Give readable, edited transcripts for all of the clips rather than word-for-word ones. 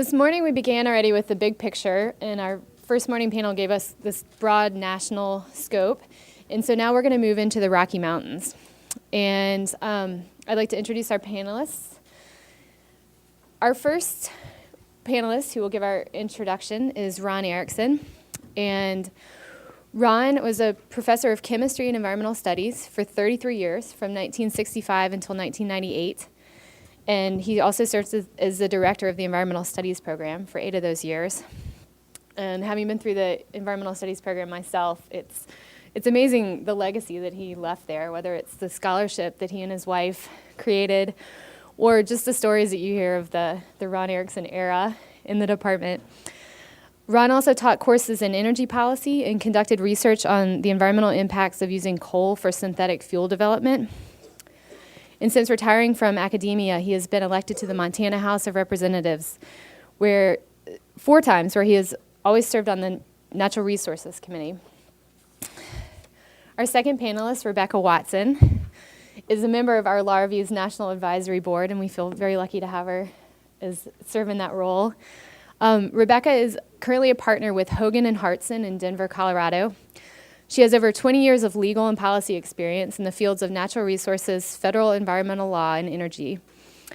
this morning we began already with the big picture, and our first morning panel gave us this broad national scope. And so now we're going to move into the Rocky Mountains. And I'd like to introduce our panelists. Our first panelist who will give our introduction is Ron Erickson. And Ron was a professor of chemistry and environmental studies for 33 years, from 1965 until 1998. And he also serves as the director of the environmental studies program for 8 of those years. And having been through the environmental studies program myself, it's amazing the legacy that he left there, whether it's the scholarship that he and his wife created, or just the stories that you hear of the Ron Erickson era in the department. Ron also taught courses in energy policy and conducted research on the environmental impacts of using coal for synthetic fuel development. And since retiring from academia, he has been elected to the Montana House of Representatives, where 4 times, where he has always served on the Natural Resources Committee. Our second panelist, Rebecca Watson, is a member of our Law Review's National Advisory Board, and we feel very lucky to have her serve in that role. Rebecca is currently a partner with Hogan and Hartson in Denver, Colorado. She has over 20 years of legal and policy experience in the fields of natural resources, federal environmental law, and energy.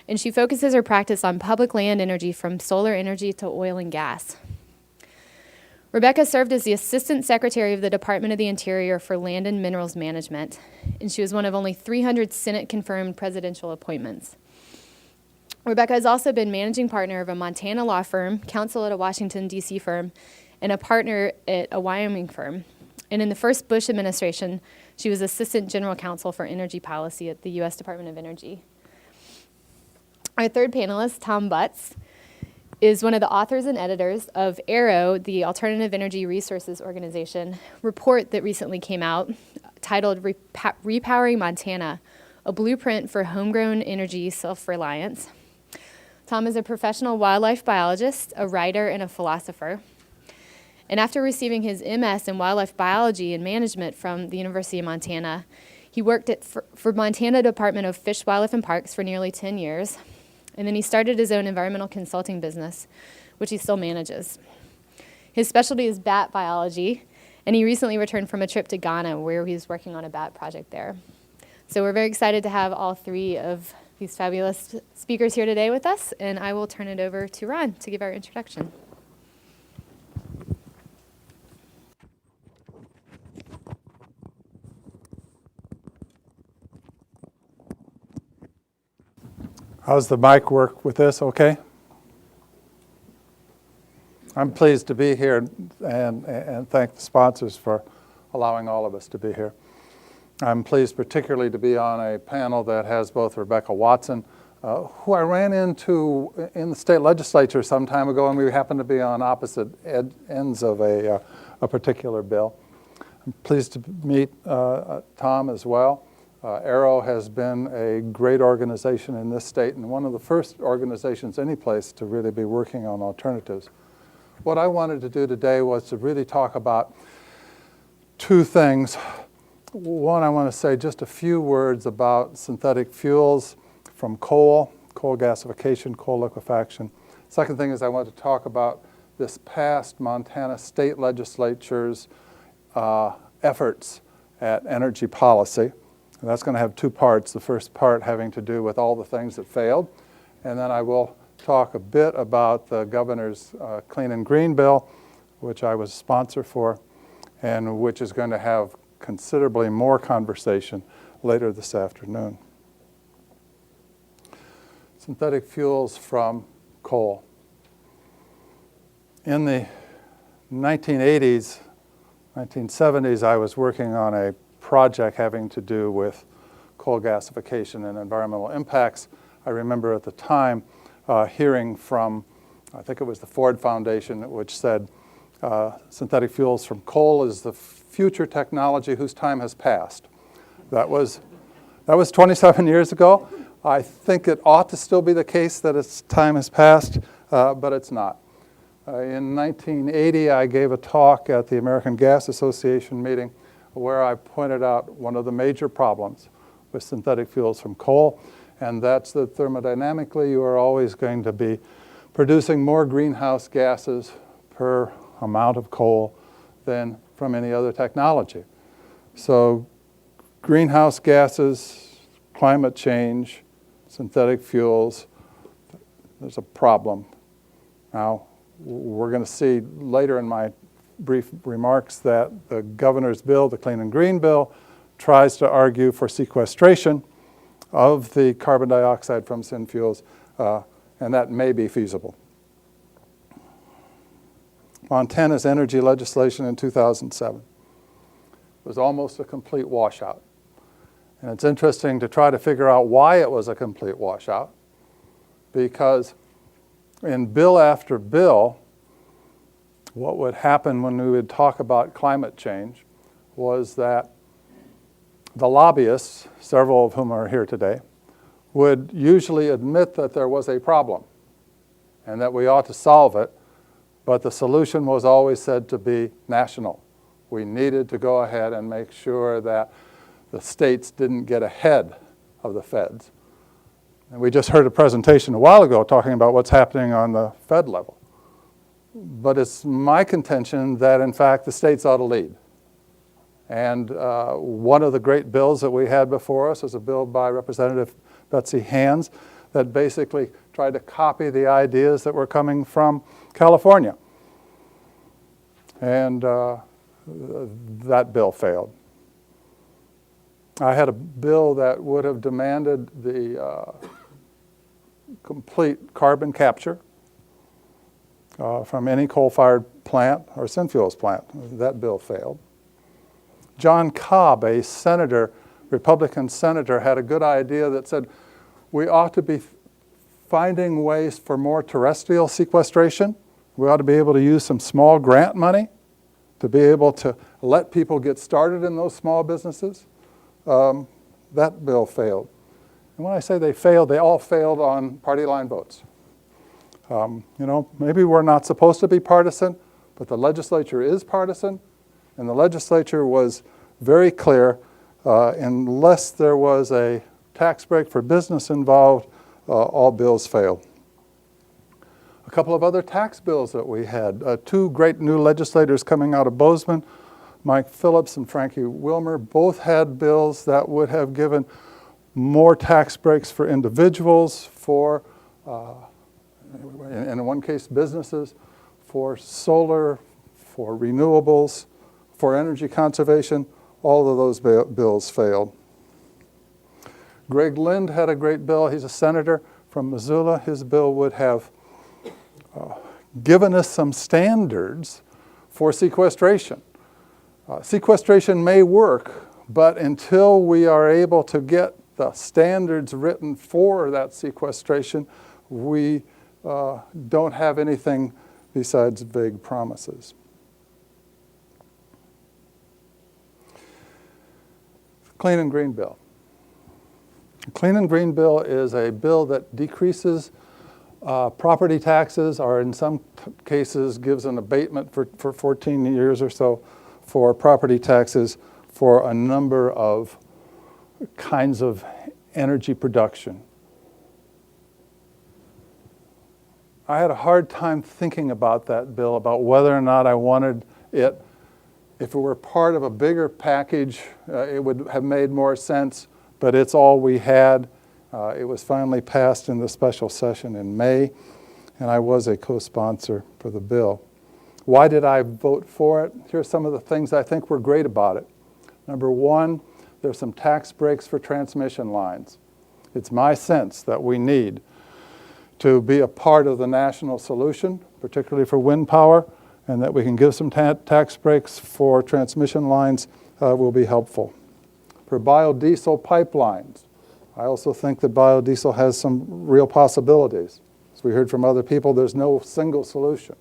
And she focuses her practice on public land energy, from solar energy to oil and gas. Rebecca served as the Assistant Secretary of the Department of the Interior for Land and Minerals Management, and she was one of only 300 Senate-confirmed presidential appointments. Rebecca has also been managing partner of a Montana law firm, counsel at a Washington, D.C. firm, and a partner at a Wyoming firm. And in the first Bush administration, she was Assistant General Counsel for Energy Policy at the U.S. Department of Energy. Our third panelist, Tom Butts, is one of the authors and editors of ARROW, the Alternative Energy Resources Organization, report that recently came out titled Repowering Montana, a Blueprint for Homegrown Energy Self-Reliance. Tom is a professional wildlife biologist, a writer, and a philosopher. And after receiving his MS in wildlife biology and management from the University of Montana, he worked for Montana Department of Fish, Wildlife, and Parks for nearly 10 years. And then he started his own environmental consulting business, which he still manages. His specialty is bat biology, and he recently returned from a trip to Ghana where he was working on a bat project there. So we're very excited to have all 3 of these fabulous speakers here today with us, and I will turn it over to Ron to give our introduction. How's the mic work with this? Okay? I'm pleased to be here and thank the sponsors for allowing all of us to be here. I'm pleased particularly to be on a panel that has both Rebecca Watson, who I ran into in the state legislature some time ago, and we happened to be on opposite ends of a particular bill. I'm pleased to meet Tom as well. ARROW has been a great organization in this state and one of the first organizations any place to really be working on alternatives. What I wanted to do today was to really talk about 2 things. One, I want to say just a few words about synthetic fuels from coal gasification, coal liquefaction. Second thing is I want to talk about this past Montana state legislature's efforts at energy policy. And that's going to have 2 parts. The first part having to do with all the things that failed. And then I will talk a bit about the governor's Clean and Green bill, which I was a sponsor for, and which is going to have considerably more conversation later this afternoon. Synthetic fuels from coal. In the 1980s, 1970s, I was working on a project having to do with coal gasification and environmental impacts. I remember at the time hearing from, I think it was the Ford Foundation, which said synthetic fuels from coal is the future technology whose time has passed. That was 27 years ago. I think it ought to still be the case that its time has passed, but it's not. In 1980, I gave a talk at the American Gas Association meeting where I pointed out one of the major problems with synthetic fuels from coal, and that's that thermodynamically you are always going to be producing more greenhouse gases per amount of coal than from any other technology. So greenhouse gases, climate change, synthetic fuels, there's a problem. Now, we're going to see later in my brief remarks that the governor's bill, the Clean and Green Bill, tries to argue for sequestration of the carbon dioxide from syn fuels, and that may be feasible. Montana's energy legislation in 2007 was almost a complete washout. And it's interesting to try to figure out why it was a complete washout, because in bill after bill, what would happen when we would talk about climate change was that the lobbyists, several of whom are here today, would usually admit that there was a problem and that we ought to solve it, but the solution was always said to be national. We needed to go ahead and make sure that the states didn't get ahead of the feds. And we just heard a presentation a while ago talking about what's happening on the Fed level. But it's my contention that, in fact, the states ought to lead. And one of the great bills that we had before us was a bill by Representative Betsy Hands that basically tried to copy the ideas that were coming from California. And that bill failed. I had a bill that would have demanded the complete carbon capture from any coal-fired plant or synfuels plant. That bill failed. John Cobb, a senator, Republican senator, had a good idea that said we ought to be finding ways for more terrestrial sequestration. We ought to be able to use some small grant money to be able to let people get started in those small businesses. That bill failed. And when I say they failed, they all failed on party line votes. Maybe we're not supposed to be partisan, but the legislature is partisan, and the legislature was very clear, unless there was a tax break for business involved, all bills failed. A couple of other tax bills that we had, two great new legislators coming out of Bozeman, Mike Phillips and Frankie Wilmer, both had bills that would have given more tax breaks for individuals, for, in one case, businesses, for solar, for renewables, for energy conservation. All of those bills failed. Greg Lind had a great bill. He's a senator from Missoula. His bill would have given us some standards for sequestration. Sequestration may work, but until we are able to get the standards written for that sequestration, we don't have anything besides vague promises. Clean and Green Bill. The Clean and Green Bill is a bill that decreases property taxes, or in some cases gives an abatement for 14 years or so for property taxes for a number of kinds of energy production. I had a hard time thinking about that bill, about whether or not I wanted it. If it were part of a bigger package, it would have made more sense, but it's all we had. It was finally passed in the special session in May, and I was a co-sponsor for the bill. Why did I vote for it? Here are some of the things I think were great about it. Number one, there's some tax breaks for transmission lines. It's my sense that we need to be a part of the national solution, particularly for wind power, and that we can give some tax breaks for transmission lines will be helpful. For biodiesel pipelines, I also think that biodiesel has some real possibilities. As we heard from other people, there's no single solution.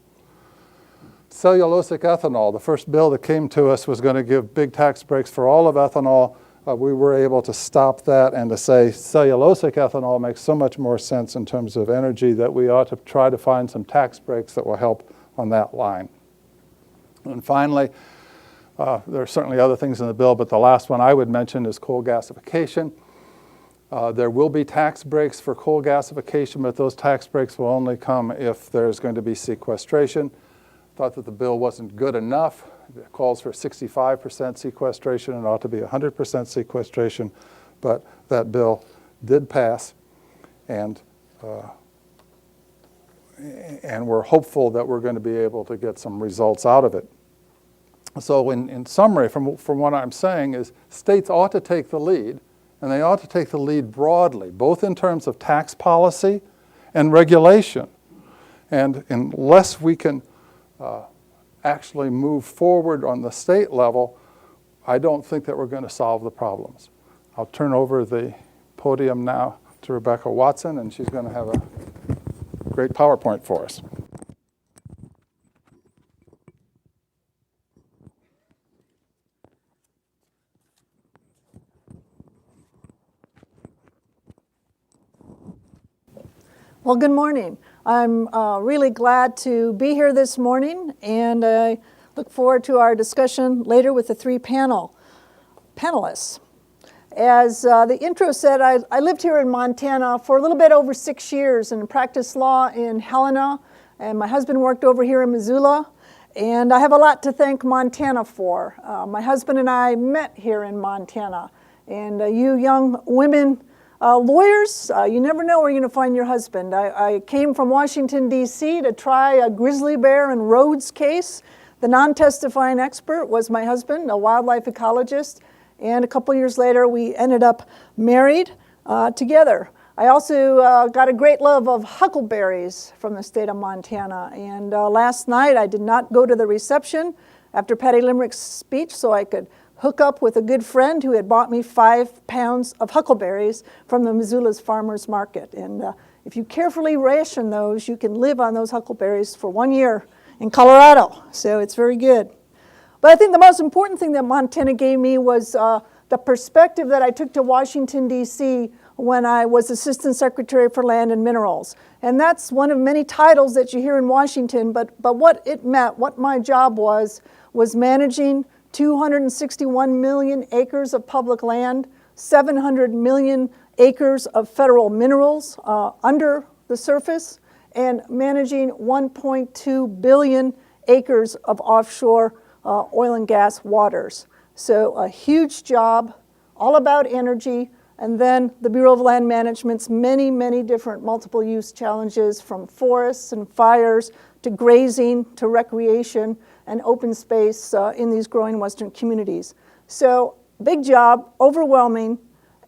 Cellulosic ethanol, the first bill that came to us was going to give big tax breaks for all of ethanol. We were able to stop that and to say cellulosic ethanol makes so much more sense in terms of energy that we ought to try to find some tax breaks that will help on that line. And finally, there are certainly other things in the bill, but the last one I would mention is coal gasification. There will be tax breaks for coal gasification, but those tax breaks will only come if there's going to be sequestration. Thought that the bill wasn't good enough. It calls for 65% sequestration and ought to be 100% sequestration, but that bill did pass, and we're hopeful that we're going to be able to get some results out of it. So in summary, from what I'm saying is states ought to take the lead, and they ought to take the lead broadly, both in terms of tax policy and regulation. And unless we can actually move forward on the state level, I don't think that we're going to solve the problems. I'll turn over the podium now to Rebecca Watson, and she's going to have a great PowerPoint for us. Well, good morning. I'm really glad to be here this morning, and I look forward to our discussion later with the three panelists. As the intro said, I lived here in Montana for a little bit over 6 years and practiced law in Helena, and my husband worked over here in Missoula, and I have a lot to thank Montana for. My husband and I met here in Montana, and you young women lawyers, you never know where you're going to find your husband. I came from Washington, D.C. to try a grizzly bear and Rhodes case. The non-testifying expert was my husband, a wildlife ecologist, and a couple years later we ended up married together. I also got a great love of huckleberries from the state of Montana, and last night I did not go to the reception after Patty Limerick's speech so I could hook up with a good friend who had bought me 5 pounds of huckleberries from the Missoula's farmers market. And if you carefully ration those, you can live on those huckleberries for 1 year in Colorado. So it's very good. But I think the most important thing that Montana gave me was the perspective that I took to Washington, D.C. when I was Assistant Secretary for Land and Minerals. And that's one of many titles that you hear in Washington, but what it meant, what my job was managing 261 million acres of public land, 700 million acres of federal minerals under the surface, and managing 1.2 billion acres of offshore oil and gas waters. So a huge job, all about energy, and then the Bureau of Land Management's many, many different multiple use challenges, from forests and fires to grazing to recreation and open space in these growing Western communities. So big job, overwhelming,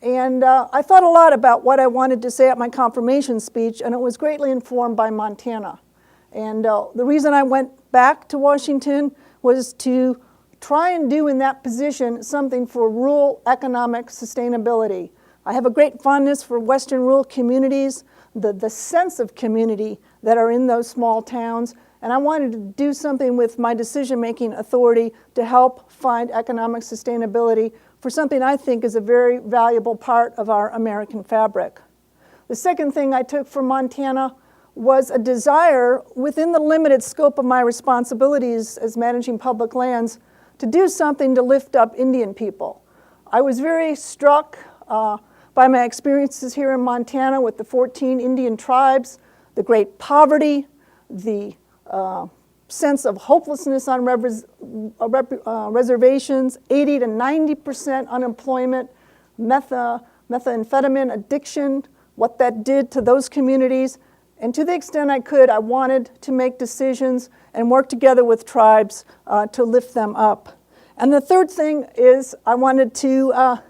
and I thought a lot about what I wanted to say at my confirmation speech, and it was greatly informed by Montana. And the reason I went back to Washington was to try and do in that position something for rural economic sustainability. I have a great fondness for Western rural communities, the sense of community that are in those small towns, and I wanted to do something with my decision-making authority to help find economic sustainability for something I think is a very valuable part of our American fabric. The second thing I took from Montana was a desire, within the limited scope of my responsibilities as managing public lands, to do something to lift up Indian people. I was very struck by my experiences here in Montana with the 14 Indian tribes, the great poverty, the sense of hopelessness on reservations, 80 to 90% unemployment, methamphetamine addiction, what that did to those communities. And to the extent I could, I wanted to make decisions and work together with tribes to lift them up. And the third thing is I wanted to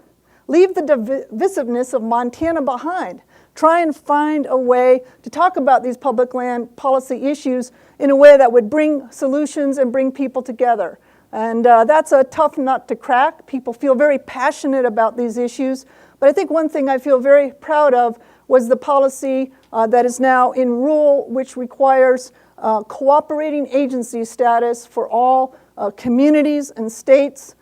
leave the divisiveness of Montana behind. Try and find a way to talk about these public land policy issues in a way that would bring solutions and bring people together. And that's a tough nut to crack. People feel very passionate about these issues. But I think one thing I feel very proud of was the policy that is now in rule, which requires cooperating agency status for all communities and states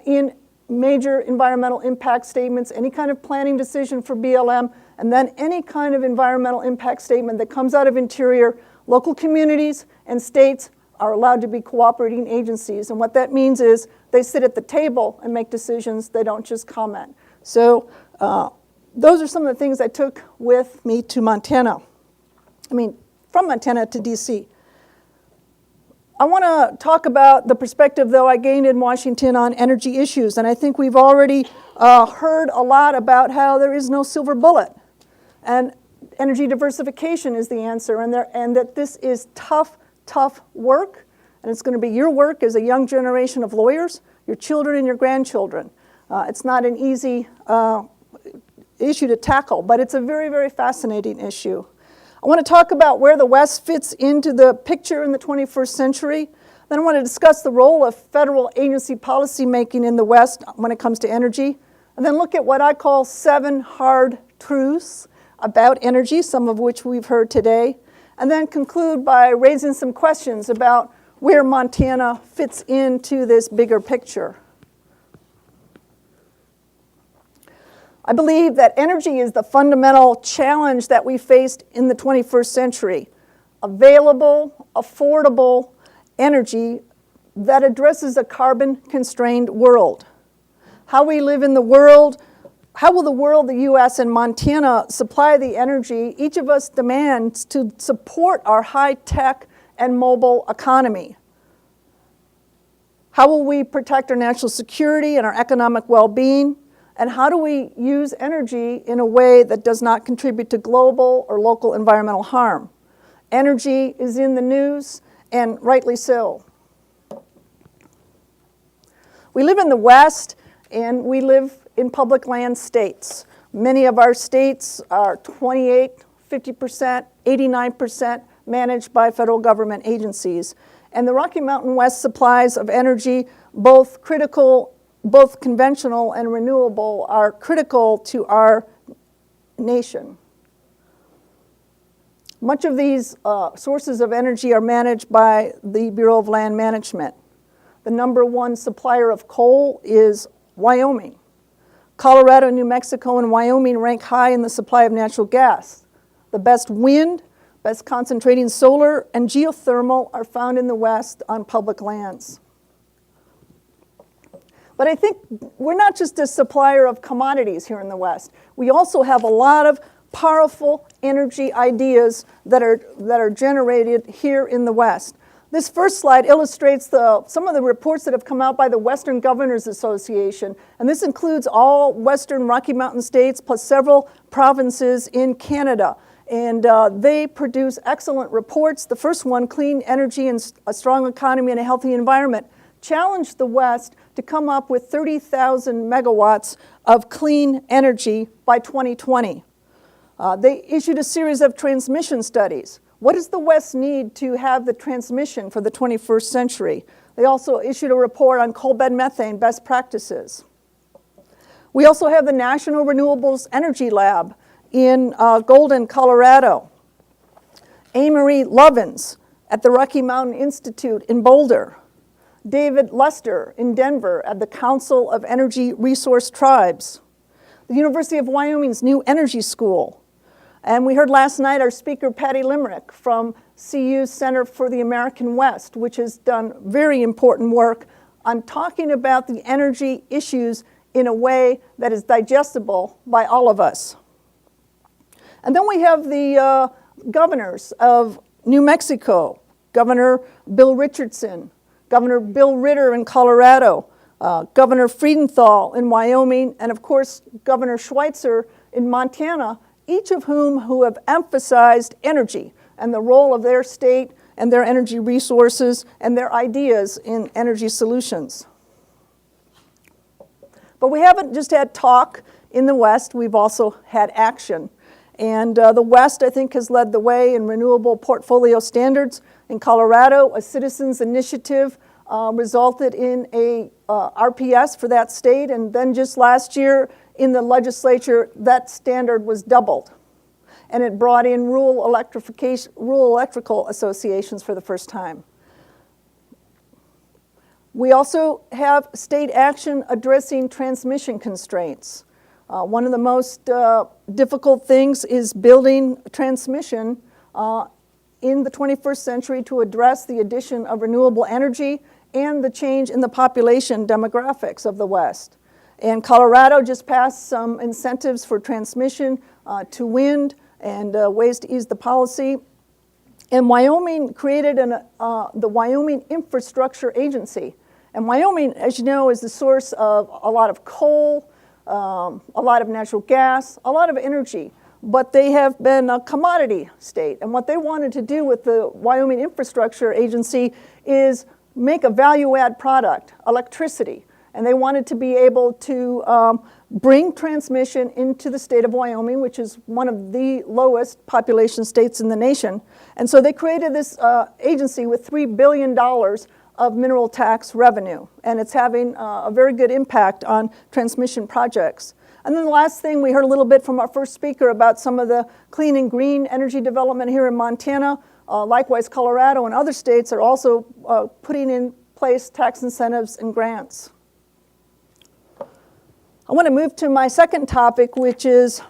in major environmental impact statements, any kind of planning decision for BLM, and then any kind of environmental impact statement that comes out of Interior. Local communities and states are allowed to be cooperating agencies, and what that means is they sit at the table and make decisions, they don't just comment. So those are some of the things I took with me to Montana. From Montana to DC. I want to talk about the perspective, though, I gained in Washington on energy issues. And I think we've already heard a lot about how there is no silver bullet. And energy diversification is the answer. And that this is tough, tough work. And it's going to be your work as a young generation of lawyers, your children and your grandchildren. It's not an easy issue to tackle, but it's a very, very fascinating issue. I want to talk about where the West fits into the picture in the 21st century. Then I want to discuss the role of federal agency policymaking in the West when it comes to energy. And then look at what I call 7 hard truths about energy, some of which we've heard today. And then conclude by raising some questions about where Montana fits into this bigger picture. I believe that energy is the fundamental challenge that we faced in the 21st century. Available, affordable energy that addresses a carbon-constrained world. How we live in the world, how will the world, the U.S. and Montana supply the energy each of us demands to support our high-tech and mobile economy? How will we protect our national security and our economic well-being? And how do we use energy in a way that does not contribute to global or local environmental harm? Energy is in the news, and rightly so. We live in the West, and we live in public land states. Many of our states are 28, 50%, 89% managed by federal government agencies. And the Rocky Mountain West supplies of energy, both conventional and renewable, are critical to our nation. Much of these sources of energy are managed by the Bureau of Land Management. The number 1 supplier of coal is Wyoming. Colorado, New Mexico, and Wyoming rank high in the supply of natural gas. The best wind, best concentrating solar, and geothermal are found in the West on public lands. But I think we're not just a supplier of commodities here in the West. We also have a lot of powerful energy ideas that are generated here in the West. This first slide illustrates some of the reports that have come out by the Western Governors Association. And this includes all Western Rocky Mountain states plus several provinces in Canada. And they produce excellent reports. The first one, Clean Energy and a Strong Economy and a Healthy Environment, challenged the West to come up with 30,000 megawatts of clean energy by 2020. They issued a series of transmission studies. What does the West need to have the transmission for the 21st century? They also issued a report on coal bed methane best practices. We also have the National Renewables Energy Lab in Golden, Colorado. Amory Lovins at the Rocky Mountain Institute in Boulder. David Lester in Denver at the Council of Energy Resource Tribes. The University of Wyoming's New Energy School. And we heard last night our speaker, Patty Limerick, from CU's Center for the American West, which has done very important work on talking about the energy issues in a way that is digestible by all of us. And then we have the governors of New Mexico, Governor Bill Richardson, Governor Bill Ritter in Colorado, Governor Friedenthal in Wyoming, and of course, Governor Schweitzer in Montana, each of who have emphasized energy and the role of their state and their energy resources and their ideas in energy solutions. But we haven't just had talk in the West, we've also had action. And the West, I think, has led the way in renewable portfolio standards. In Colorado, a citizens initiative resulted in a RPS for that state, and then just last year in the legislature, that standard was doubled. And it brought in rural electrical associations for the first time. We also have state action addressing transmission constraints. One of the most difficult things is building transmission in the 21st century to address the addition of renewable energy and the change in the population demographics of the West. And Colorado just passed some incentives for transmission to wind and ways to ease the policy. And Wyoming created the Wyoming Infrastructure Agency. And Wyoming, as you know, is the source of a lot of coal, a lot of natural gas, a lot of energy. But they have been a commodity state. And what they wanted to do with the Wyoming Infrastructure Agency is make a value-add product, electricity. And they wanted to be able to bring transmission into the state of Wyoming, which is one of the lowest population states in the nation. And so they created this agency with $3 billion of mineral tax revenue. And it's having a very good impact on transmission projects. And then the last thing, we heard a little bit from our first speaker about some of the clean and green energy development here in Montana. Likewise, Colorado and other states are also putting in place tax incentives and grants. I want to move to my second topic, which is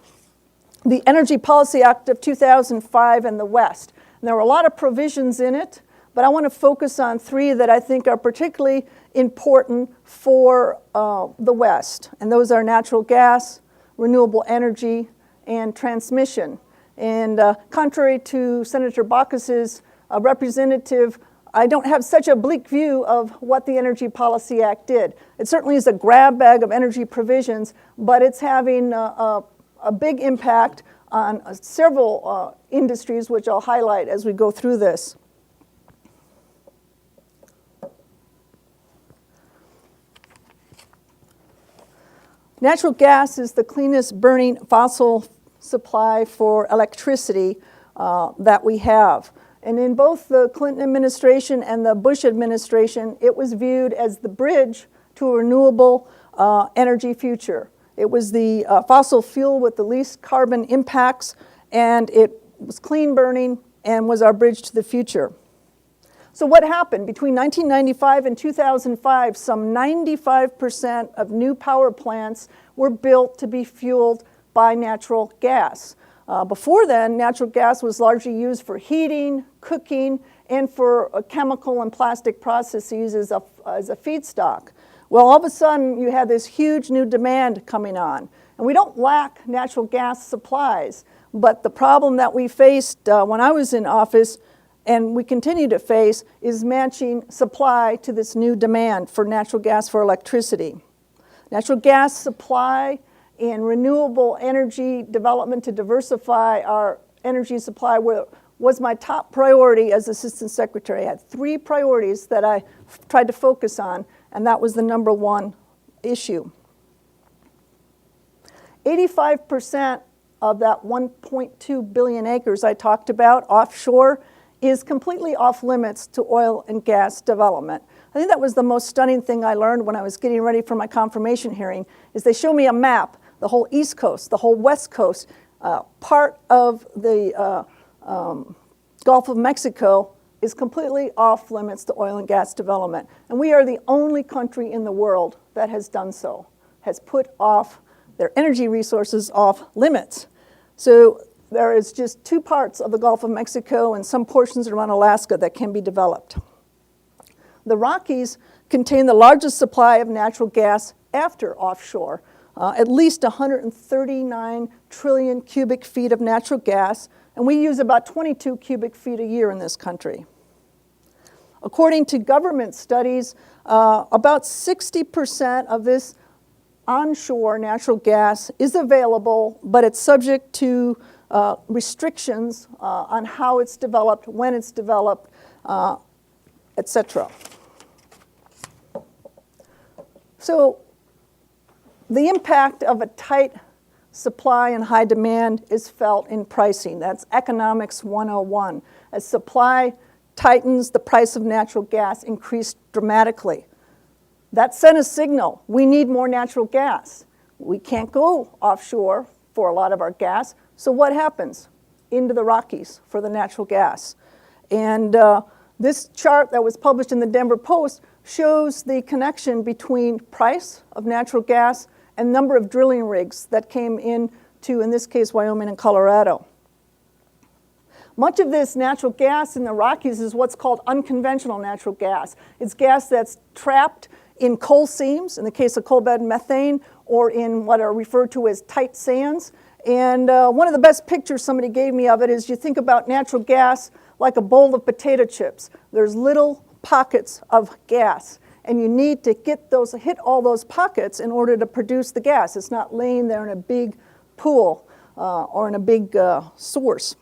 the Energy Policy Act of 2005 in the West. And there were a lot of provisions in it, but I want to focus on three that I think are particularly important for the West. And those are natural gas, renewable energy, and transmission. And contrary to Senator Baucus's representative, I don't have such a bleak view of what the Energy Policy Act did. It certainly is a grab bag of energy provisions, but it's having a big impact on several industries, which I'll highlight as we go through this. Natural gas is the cleanest burning fossil supply for electricity that we have. And in both the Clinton administration and the Bush administration, it was viewed as the bridge to a renewable energy future. It was the fossil fuel with the least carbon impacts, and it was clean burning and was our bridge to the future. So what happened? Between 1995 and 2005, some 95% of new power plants were built to be fueled by natural gas. Before then, natural gas was largely used for heating, cooking, and for chemical and plastic processes as a feedstock. Well, all of a sudden, you had this huge new demand coming on. And we don't lack natural gas supplies, but the problem that we faced when I was in office, and we continue to face, is matching supply to this new demand for natural gas for electricity. Natural gas supply and renewable energy development to diversify our energy supply was my top priority as Assistant Secretary. I had three priorities that I tried to focus on, and that was the number one issue. 85% of that 1.2 billion acres I talked about offshore is completely off limits to oil and gas development. I think that was the most stunning thing I learned when I was getting ready for my confirmation hearing, is they show me a map, the whole East Coast, the whole West Coast, part of the Gulf of Mexico is completely off limits to oil and gas development. And we are the only country in the world that has done so, has put off their energy resources off limits. So there is just two parts of the Gulf of Mexico and some portions around Alaska that can be developed. The Rockies contain the largest supply of natural gas after offshore, at least 139 trillion cubic feet of natural gas, and we use about 22 cubic feet a year in this country. According to government studies, about 60% of this onshore natural gas is available, but it's subject to restrictions on how it's developed, when it's developed, etc. So the impact of a tight supply and high demand is felt in pricing. That's economics 101. As supply tightens, the price of natural gas increased dramatically. That sent a signal. We need more natural gas. We can't go offshore for a lot of our gas. So what happens? Into the Rockies for the natural gas. And this chart that was published in the Denver Post shows the connection between price of natural gas and number of drilling rigs that came into, in this case, Wyoming and Colorado. Much of this natural gas in the Rockies is what's called unconventional natural gas. It's gas that's trapped in coal seams, in the case of coal bed methane, or in what are referred to as tight sands. And one of the best pictures somebody gave me of it is you think about natural gas like a bowl of potato chips. There's little pockets of gas, and you need to hit all those pockets in order to produce the gas. It's not laying there in a big pool or in a big source.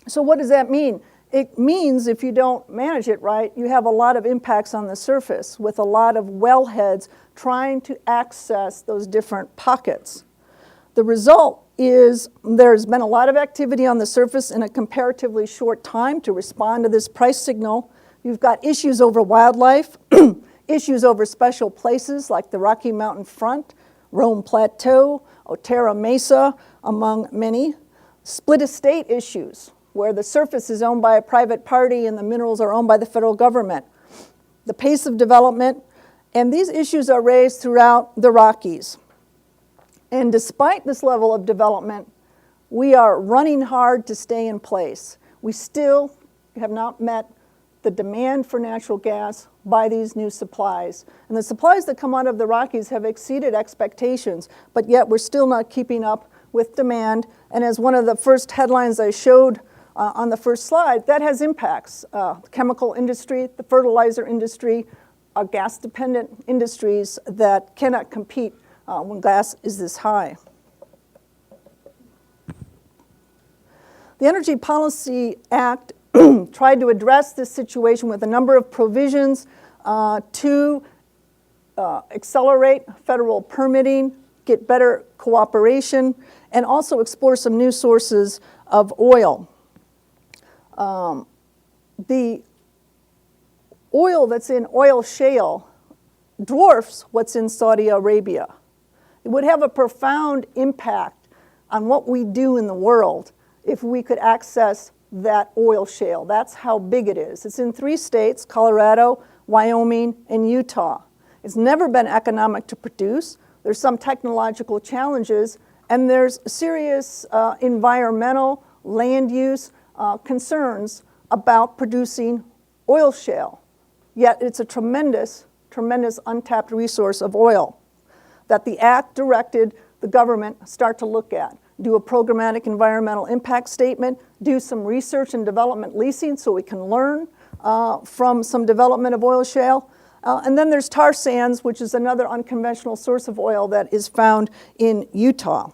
So what does that mean? It means if you don't manage it right, you have a lot of impacts on the surface with a lot of wellheads trying to access those different pockets. The result is there's been a lot of activity on the surface in a comparatively short time to respond to this price signal. You've got issues over wildlife, issues over special places like the Rocky Mountain Front, Rome Plateau, Otero Mesa, among many. Split estate issues, where the surface is owned by a private party and the minerals are owned by the federal government. The pace of development, and these issues are raised throughout the Rockies. And despite this level of development, we are running hard to stay in place. We still have not met the demand for natural gas by these new supplies. And the supplies that come out of the Rockies have exceeded expectations, but yet we're still not keeping up with demand. And as one of the first headlines I showed on the first slide, that has impacts. The chemical industry, the fertilizer industry, gas-dependent industries that cannot compete when gas is this high. The Energy Policy Act tried to address this situation with a number of provisions to accelerate federal permitting, get better cooperation, and also explore some new sources of oil. The oil that's in oil shale dwarfs what's in Saudi Arabia. It would have a profound impact on what we do in the world if we could access that oil shale. That's how big it is. It's in 3 states, Colorado, Wyoming, and Utah. It's never been economic to produce. There's some technological challenges, and there's serious environmental, land use concerns about producing oil shale. Yet it's a tremendous, tremendous untapped resource of oil that the Act directed the government start to look at. Do a programmatic environmental impact statement, do some research and development leasing so we can learn from some development of oil shale. And then there's tar sands, which is another unconventional source of oil that is found in Utah.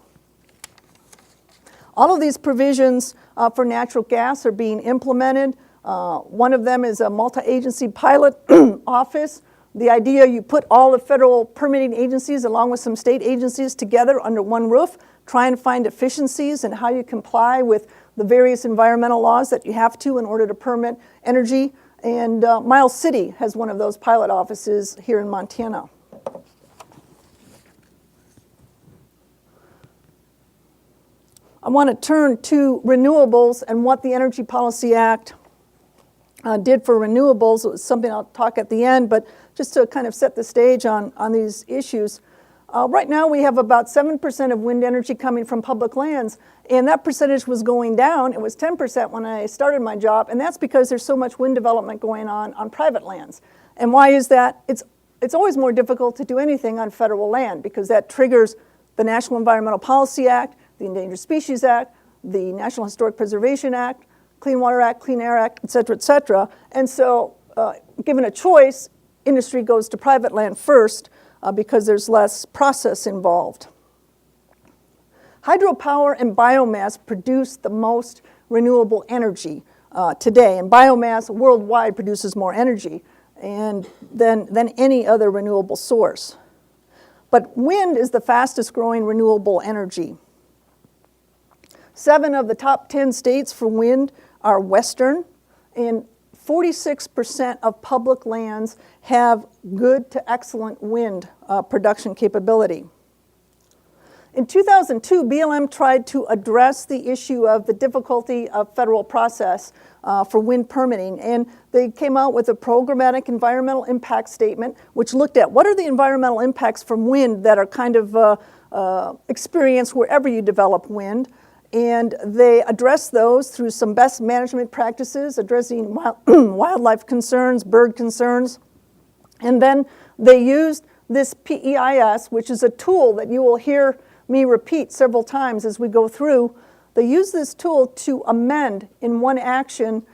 All of these provisions for natural gas are being implemented. One of them is a multi-agency pilot office. The idea, you put all the federal permitting agencies along with some state agencies together under one roof, try and find efficiencies in how you comply with the various environmental laws that you have to in order to permit energy. And Miles City has one of those pilot offices here in Montana. I want to turn to renewables and what the Energy Policy Act did for renewables. It was something I'll talk at the end, but just to kind of set the stage on these issues. Right now we have about 7% of wind energy coming from public lands, and that percentage was going down. It was 10% when I started my job, and that's because there's so much wind development going on private lands. And why is that? It's always more difficult to do anything on federal land because that triggers the National Environmental Policy Act, the Endangered Species Act, the National Historic Preservation Act, Clean Water Act, Clean Air Act, et cetera, et cetera. And so given a choice, industry goes to private land first because there's less process involved. Hydropower and biomass produce the most renewable energy today, and biomass worldwide produces more energy than any other renewable source. But wind is the fastest growing renewable energy. 7 of the top 10 states for wind are western, and 46% of public lands have good to excellent wind production capability. In 2002, BLM tried to address the issue of the difficulty of federal process for wind permitting, and they came out with a programmatic environmental impact statement which looked at what are the environmental impacts from wind that are kind of experienced wherever you develop wind. And they addressed those through some best management practices, addressing wildlife concerns, bird concerns. And then they used this PEIS, which is a tool that you will hear me repeat several times as we go through. They use this tool to amend in one action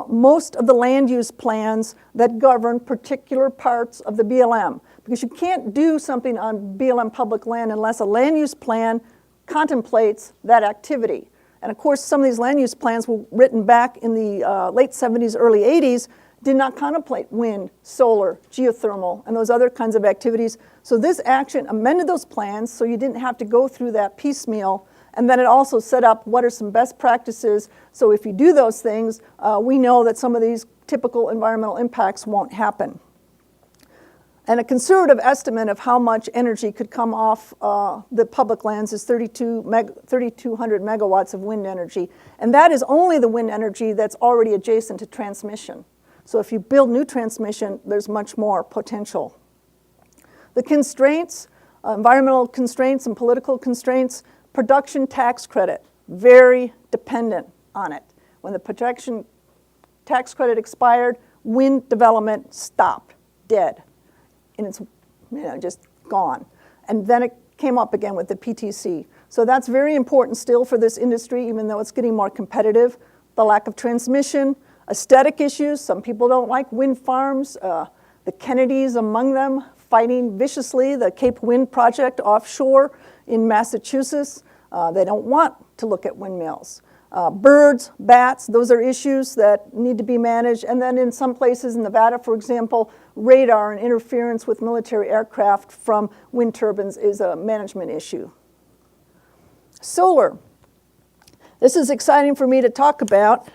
most of the land use plans that govern particular parts of the BLM. Because you can't do something on BLM public land unless a land use plan contemplates that activity. And of course, some of these land use plans were written back in the late 70s, early 80s, did not contemplate wind, solar, geothermal, and those other kinds of activities. So this action amended those plans so you didn't have to go through that piecemeal. And then it also set up what are some best practices. So if you do those things, we know that some of these typical environmental impacts won't happen. And a conservative estimate of how much energy could come off the public lands is 3,200 megawatts of wind energy. And that is only the wind energy that's already adjacent to transmission. So if you build new transmission, there's much more potential. The constraints, environmental constraints and political constraints, production tax credit, very dependent on it. When the production tax credit expired, wind development stopped, dead. And it's just gone. And then it came up again with the PTC. So that's very important still for this industry, even though it's getting more competitive. The lack of transmission, aesthetic issues. Some people don't like wind farms. The Kennedys among them fighting viciously the Cape Wind project offshore in Massachusetts. They don't want to look at windmills. Birds, bats, those are issues that need to be managed. And then in some places in Nevada, for example, radar and interference with military aircraft from wind turbines is a management issue. Solar. This is exciting for me to talk about.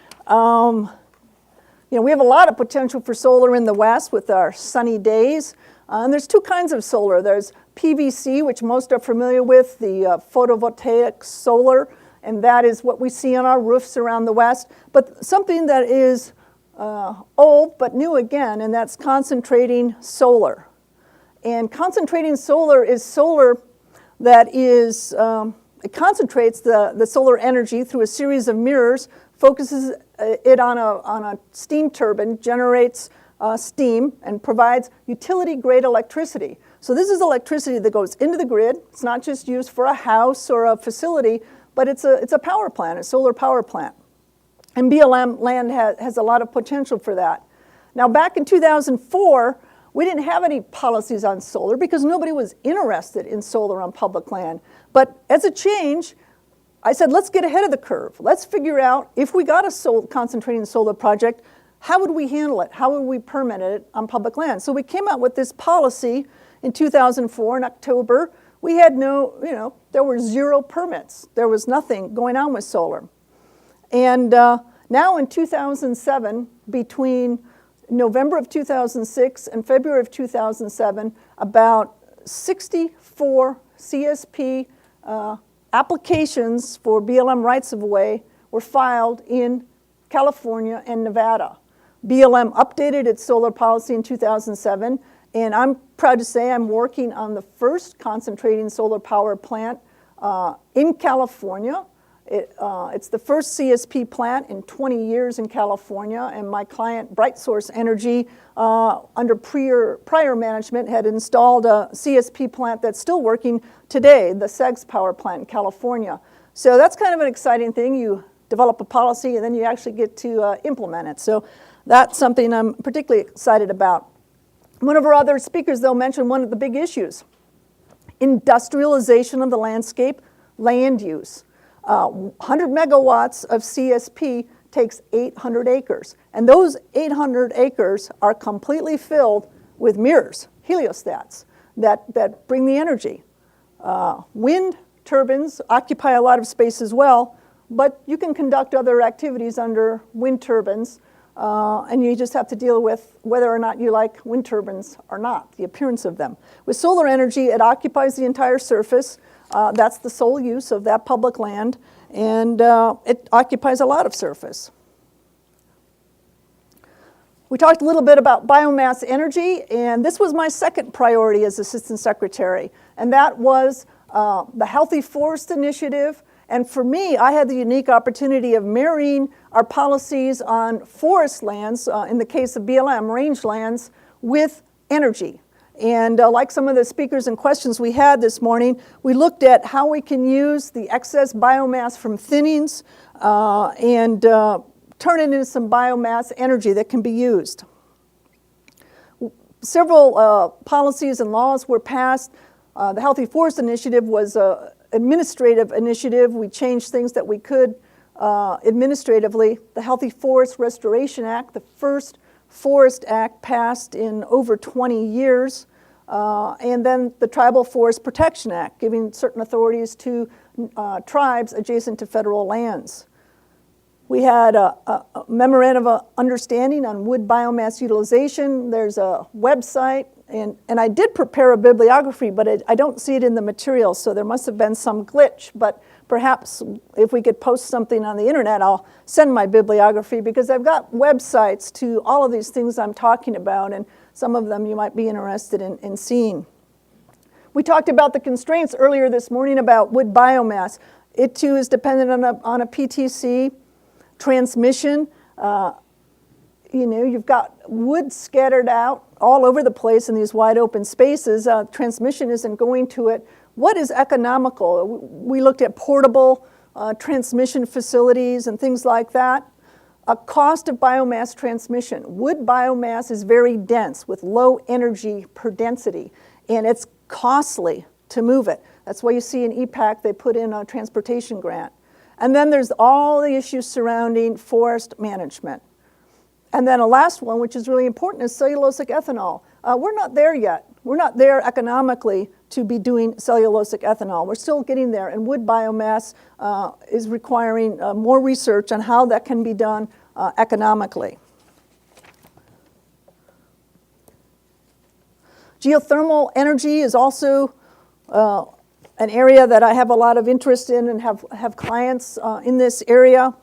We have a lot of potential for solar in the West with our sunny days. And there's two kinds of solar. There's PVC, which most are familiar with, the photovoltaic solar, and that is what we see on our roofs around the West. But something that is old but new again, and that's concentrating solar. And concentrating solar is solar that is, it concentrates the solar energy through a series of mirrors, focuses it on a steam turbine, generates steam, and provides utility-grade electricity. So this is electricity that goes into the grid. It's not just used for a house or a facility, but it's a power plant, a solar power plant. And BLM land has a lot of potential for that. Now, back in 2004, we didn't have any policies on solar because nobody was interested in solar on public land. But as a change, I said, let's get ahead of the curve. Let's figure out if we got a concentrating solar project, how would we handle it? How would we permit it on public land? So we came out with this policy in 2004 in October. We had there were 0 permits. There was nothing going on with solar. And now in 2007, between November of 2006 and February of 2007, about 64 CSP applications for BLM rights-of-way were filed in California and Nevada. BLM updated its solar policy in 2007, and I'm proud to say I'm working on the first concentrating solar power plant in California. It's the first CSP plant in 20 years in California, and my client, BrightSource Energy, under prior management, had installed a CSP plant that's still working today, the SEGS power plant in California. So that's kind of an exciting thing. You develop a policy, and then you actually get to implement it. So that's something I'm particularly excited about. One of our other speakers, though, mentioned one of the big issues: industrialization of the landscape, land use. 100 megawatts of CSP takes 800 acres. And those 800 acres are completely filled with mirrors, heliostats, that bring the energy. Wind turbines occupy a lot of space as well, but you can conduct other activities under wind turbines, and you just have to deal with whether or not you like wind turbines or not, the appearance of them. With solar energy, it occupies the entire surface. That's the sole use of that public land, and it occupies a lot of surface. We talked a little bit about biomass energy, and this was my second priority as Assistant Secretary, and that was the Healthy Forest Initiative. And for me, I had the unique opportunity of marrying our policies on forest lands, in the case of BLM, rangelands, with energy. And like some of the speakers and questions we had this morning, we looked at how we can use the excess biomass from thinnings and turn it into some biomass energy that can be used. Several policies and laws were passed. The Healthy Forest Initiative was an administrative initiative. We changed things that we could administratively. The Healthy Forest Restoration Act, the first Forest Act passed in over 20 years. And then the Tribal Forest Protection Act, giving certain authorities to tribes adjacent to federal lands. We had a memorandum of understanding on wood biomass utilization. There's a website, and I did prepare a bibliography, but I don't see it in the materials, so there must have been some glitch. But perhaps if we could post something on the internet, I'll send my bibliography, because I've got websites to all of these things I'm talking about, and some of them you might be interested in seeing. We talked about the constraints earlier this morning about wood biomass. It too is dependent on a PTC. Transmission, you've got wood scattered out all over the place in these wide open spaces. Transmission isn't going to it. What is economical? We looked at portable transmission facilities and things like that. A cost of biomass transmission. Wood biomass is very dense with low energy per density, and it's costly to move it. That's why you see in EPAC they put in a transportation grant. And then there's all the issues surrounding forest management. And then a last one, which is really important, is cellulosic ethanol. We're not there yet. We're not there economically to be doing cellulosic ethanol. We're still getting there, and wood biomass is requiring more research on how that can be done economically. Geothermal energy is also an area that I have a lot of interest in and have clients in this area.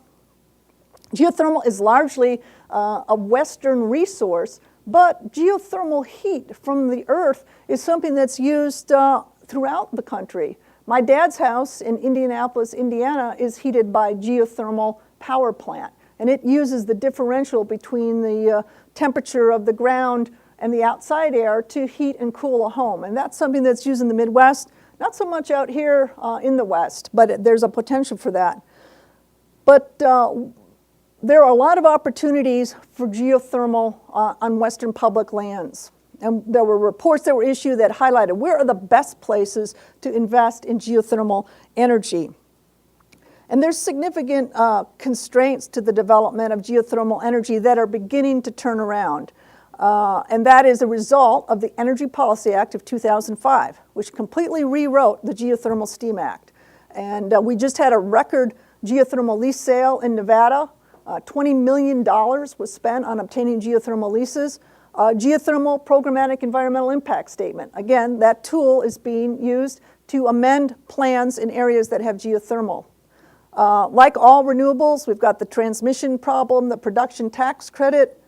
Geothermal is largely a Western resource, but geothermal heat from the earth is something that's used throughout the country. My dad's house in Indianapolis, Indiana, is heated by geothermal power plant, and it uses the differential between the temperature of the ground and the outside air to heat and cool a home. And that's something that's used in the Midwest. Not so much out here in the West, but there's a potential for that. But there are a lot of opportunities for geothermal on Western public lands. And there were reports that were issued that highlighted where are the best places to invest in geothermal energy. And there's significant constraints to the development of geothermal energy that are beginning to turn around. And that is a result of the Energy Policy Act of 2005, which completely rewrote the Geothermal Steam Act. And we just had a record geothermal lease sale in Nevada. $20 million was spent on obtaining geothermal leases. Geothermal Programmatic Environmental Impact Statement. Again, that tool is being used to amend plans in areas that have geothermal. Like all renewables, we've got the transmission problem, the production tax credit.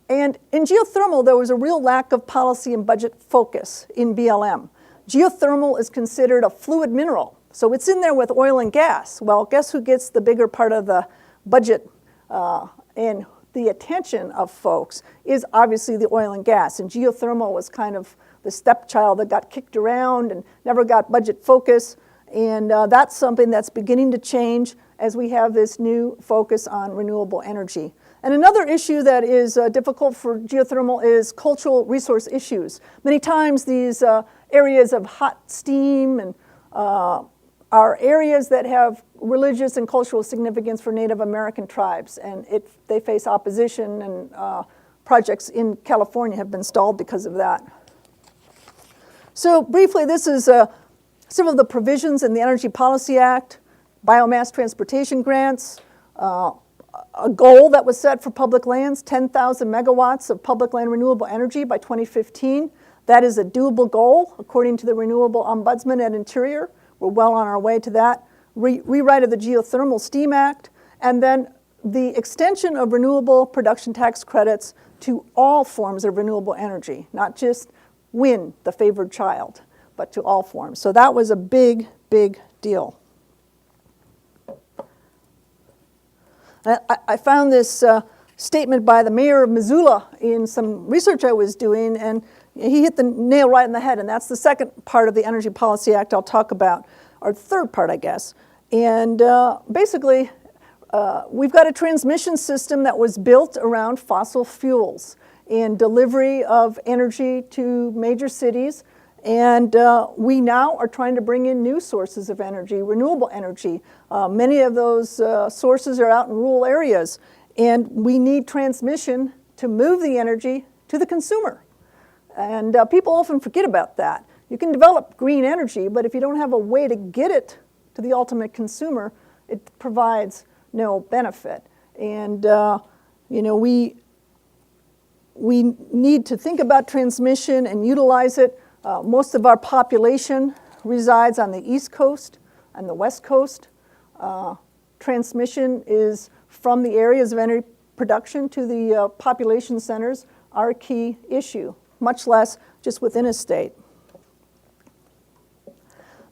And in geothermal, there was a real lack of policy and budget focus in BLM. Geothermal is considered a fluid mineral, so it's in there with oil and gas. Well, guess who gets the bigger part of the budget and the attention of folks is obviously the oil and gas. And geothermal was kind of the stepchild that got kicked around and never got budget focus. And that's something that's beginning to change as we have this new focus on renewable energy. And another issue that is difficult for geothermal is cultural resource issues. Many times these areas of hot steam and are areas that have religious and cultural significance for Native American tribes, and they face opposition, and projects in California have been stalled because of that. So briefly, this is some of the provisions in the Energy Policy Act, biomass transportation grants, a goal that was set for public lands, 10,000 megawatts of public land renewable energy by 2015. That is a doable goal, according to the Renewable Ombudsman at Interior. We're well on our way to that. Rewrite of the Geothermal Steam Act, and then the extension of renewable production tax credits to all forms of renewable energy, not just wind, the favored child, but to all forms. So that was a big, big deal. I found this statement by the mayor of Missoula in some research I was doing, and He hit the nail right in the head, and that's the second part of the Energy Policy Act I'll talk about, or the third part, I guess. And basically, we've got a transmission system that was built around fossil fuels and delivery of energy to major cities. And we now are trying to bring in new sources of energy, renewable energy. Many of those sources are out in rural areas. And we need transmission to move the energy to the consumer. And people often forget about that. You can develop green energy, but if you don't have a way to get it to the ultimate consumer, it provides no benefit. And we need to think about transmission and utilize it. Most of our population resides on the East Coast and the West Coast. Transmission is from the areas of energy production to the population centers are a key issue, much less just within a state.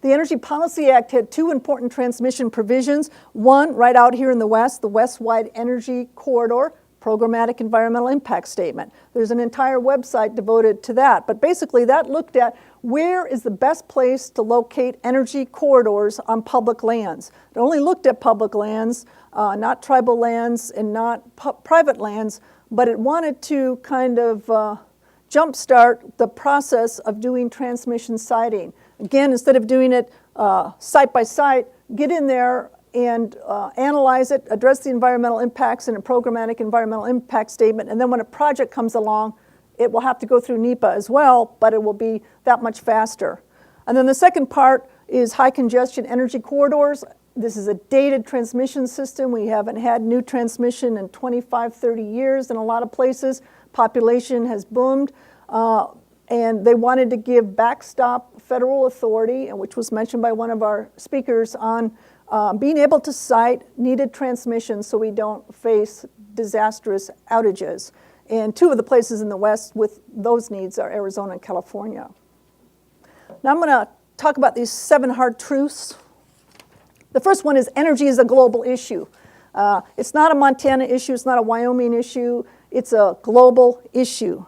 The Energy Policy Act had two important transmission provisions. One, right out here in the West, the West-wide Energy Corridor, Programmatic Environmental Impact Statement. There's an entire website devoted to that. But basically, that looked at where is the best place to locate energy corridors on public lands. It only looked at public lands, not tribal lands and not private lands, but it wanted to kind of jumpstart the process of doing transmission siting. Again, instead of doing it site by site, get in there and analyze it, address the environmental impacts in a programmatic environmental impact statement, and then when a project comes along, it will have to go through NEPA as well, but it will be that much faster. And then the second part is high congestion energy corridors. This is a dated transmission system. We haven't had new transmission in 25, 30 years in a lot of places. Population has boomed, and they wanted to give backstop federal authority, which was mentioned by one of our speakers, on being able to site needed transmission so we don't face disastrous outages. And two of the places in the West with those needs are Arizona and California. Now I'm going to talk about these 7 hard truths. The first one is energy is a global issue. It's not a Montana issue, it's not a Wyoming issue, it's a global issue.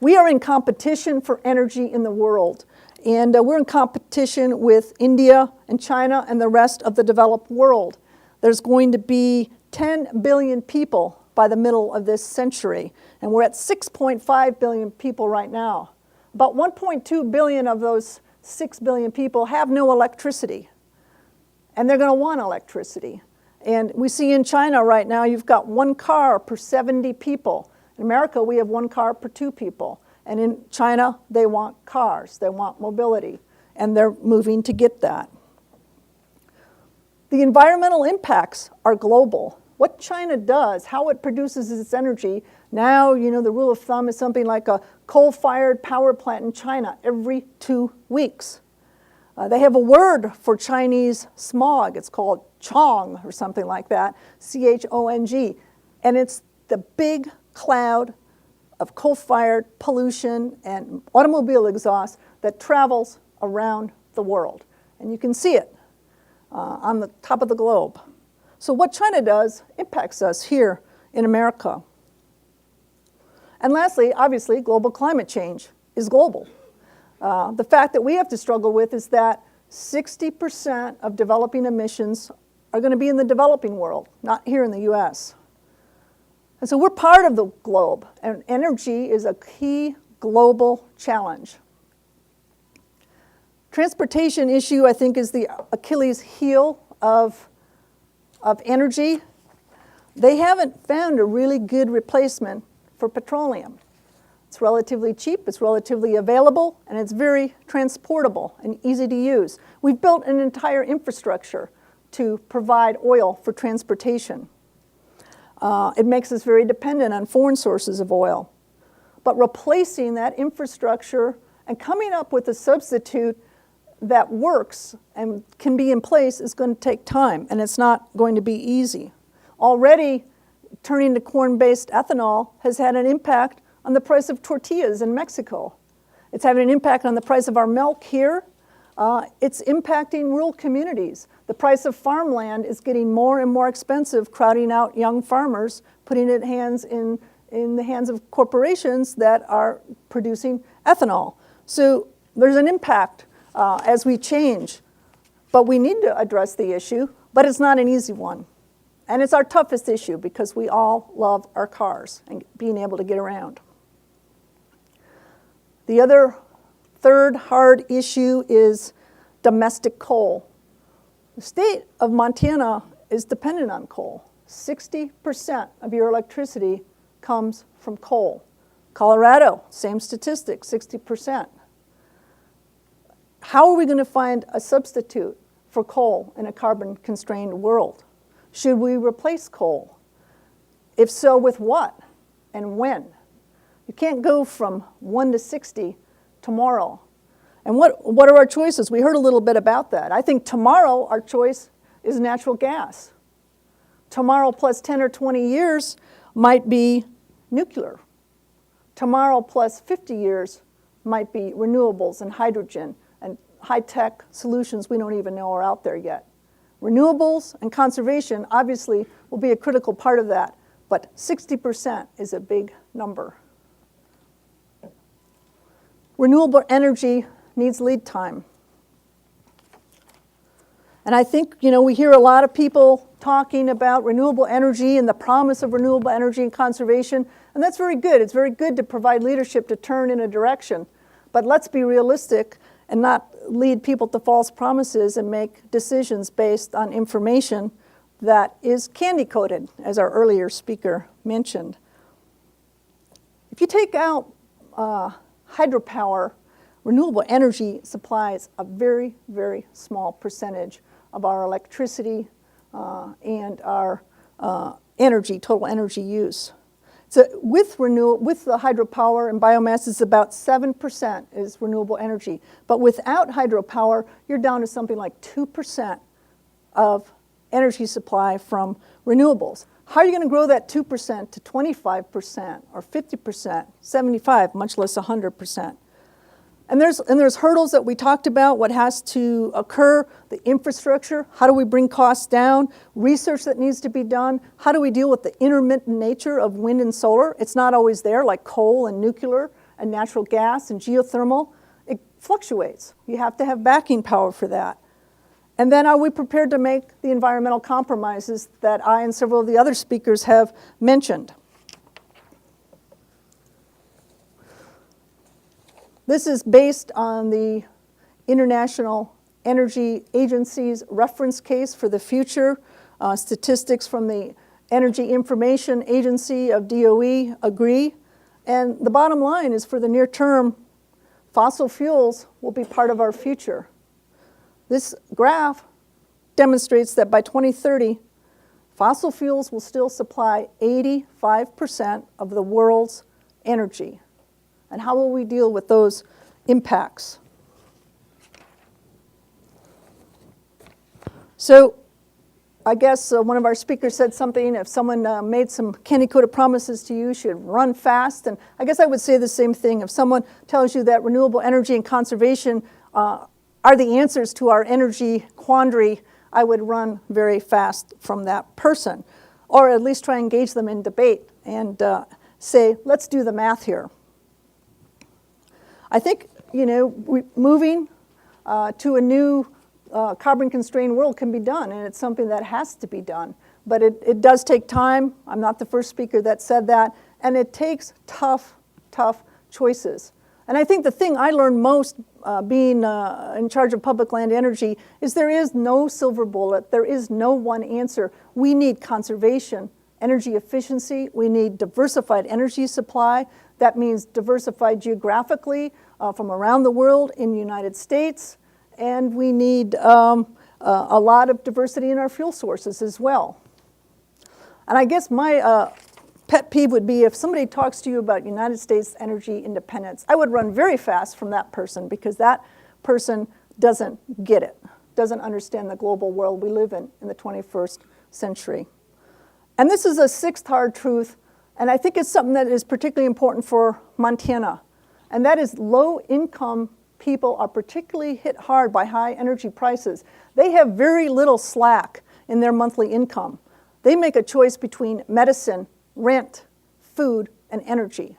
We are in competition for energy in the world. And we're in competition with India and China and the rest of the developed world. There's going to be 10 billion people by the middle of this century. And we're at 6.5 billion people right now. About 1.2 billion of those 6 billion people have no electricity. And they're going to want electricity. And we see in China right now, you've got 1 car per 70 people. In America, we have 1 car per 2 people. And in China, they want cars, they want mobility, and they're moving to get that. The environmental impacts are global. What China does, how it produces its energy, now, the rule of thumb is something like a coal-fired power plant in China every 2 weeks. They have a word for Chinese smog. It's called chong or something like that, C-H-O-N-G. And it's the big cloud of coal-fired pollution and automobile exhaust that travels around the world. And you can see it on the top of the globe. So what China does impacts us here in America. And lastly, obviously, global climate change is global. The fact that we have to struggle with is that 60% of developing emissions are going to be in the developing world, not here in the US. And so we're part of the globe, and energy is a key global challenge. Transportation issue, I think, is the Achilles heel of energy. They haven't found a really good replacement for petroleum. It's relatively cheap, it's relatively available, and it's very transportable and easy to use. We've built an entire infrastructure to provide oil for transportation. It makes us very dependent on foreign sources of oil. But replacing that infrastructure and coming up with a substitute that works and can be in place is going to take time, and it's not going to be easy. Already, turning to corn-based ethanol has had an impact on the price of tortillas in Mexico. It's having an impact on the price of our milk here. It's impacting rural communities. The price of farmland is getting more and more expensive, crowding out young farmers, putting it hands in in the hands of corporations that are producing ethanol. So there's an impact as we change, but we need to address the issue, but it's not an easy one. And it's our toughest issue because we all love our cars and being able to get around. The other third hard issue is domestic coal. The state of Montana is dependent on coal. 60% of your electricity comes from coal. Colorado, same statistic, 60%. How are we going to find a substitute for coal in a carbon-constrained world? Should we replace coal? If so, with what and when? You can't go from 1 to 60 tomorrow. And what are our choices? We heard a little bit about that. I think tomorrow our choice is natural gas. Tomorrow plus 10 or 20 years might be nuclear. Tomorrow plus 50 years might be renewables and hydrogen and high-tech solutions we don't even know are out there yet. Renewables and conservation obviously will be a critical part of that, but 60% is a big number. Renewable energy needs lead time. And I think, we hear a lot of people talking about renewable energy and the promise of renewable energy and conservation, and that's very good. It's very good to provide leadership to turn in a direction. But let's be realistic and not lead people to false promises and make decisions based on information that is candy-coated, as our earlier speaker mentioned. If you take out hydropower, renewable energy supplies a very, very small percentage of our electricity and our total energy use. So with the hydropower and biomass, it's about 7% is renewable energy. But without hydropower, you're down to something like 2% of energy supply from renewables. How are you going to grow that 2% to 25% or 50%, 75%, much less 100%? And there's hurdles that we talked about, what has to occur, the infrastructure, how do we bring costs down, research that needs to be done, how do we deal with the intermittent nature of wind and solar? It's not always there, like coal and nuclear and natural gas and geothermal. It fluctuates. You have to have backing power for that. And then are we prepared to make the environmental compromises that I and several of the other speakers have mentioned? This is based on the International Energy Agency's reference case for the future. Statistics from the Energy Information Agency of DOE agree. And the bottom line is for the near term, fossil fuels will be part of our future. This graph demonstrates that by 2030, fossil fuels will still supply 85% of the world's energy. And how will we deal with those impacts? So I guess one of our speakers said something, if someone made some candy-coated promises to you, you should run fast. And I guess I would say the same thing. If someone tells you that renewable energy and conservation are the answers to our energy quandary, I would run very fast from that person. Or at least try and engage them in debate and say, let's do the math here. I think, moving to a new carbon-constrained world can be done, and it's something that has to be done. But it does take time. I'm not the first speaker that said that. And it takes tough choices. And I think the thing I learned most being in charge of public land energy is there is no silver bullet. There is no one answer. We need conservation, energy efficiency. We need diversified energy supply. That means diversified geographically from around the world in the United States. And we need a lot of diversity in our fuel sources as well. And I guess my pet peeve would be if somebody talks to you about United States energy independence, I would run very fast from that person because that person doesn't get it, doesn't understand the global world we live in the 21st century. And this is a sixth hard truth, and I think it's something that is particularly important for Montana, and that is low-income people are particularly hit hard by high energy prices. They have very little slack in their monthly income. They make a choice between medicine, rent, food, and energy.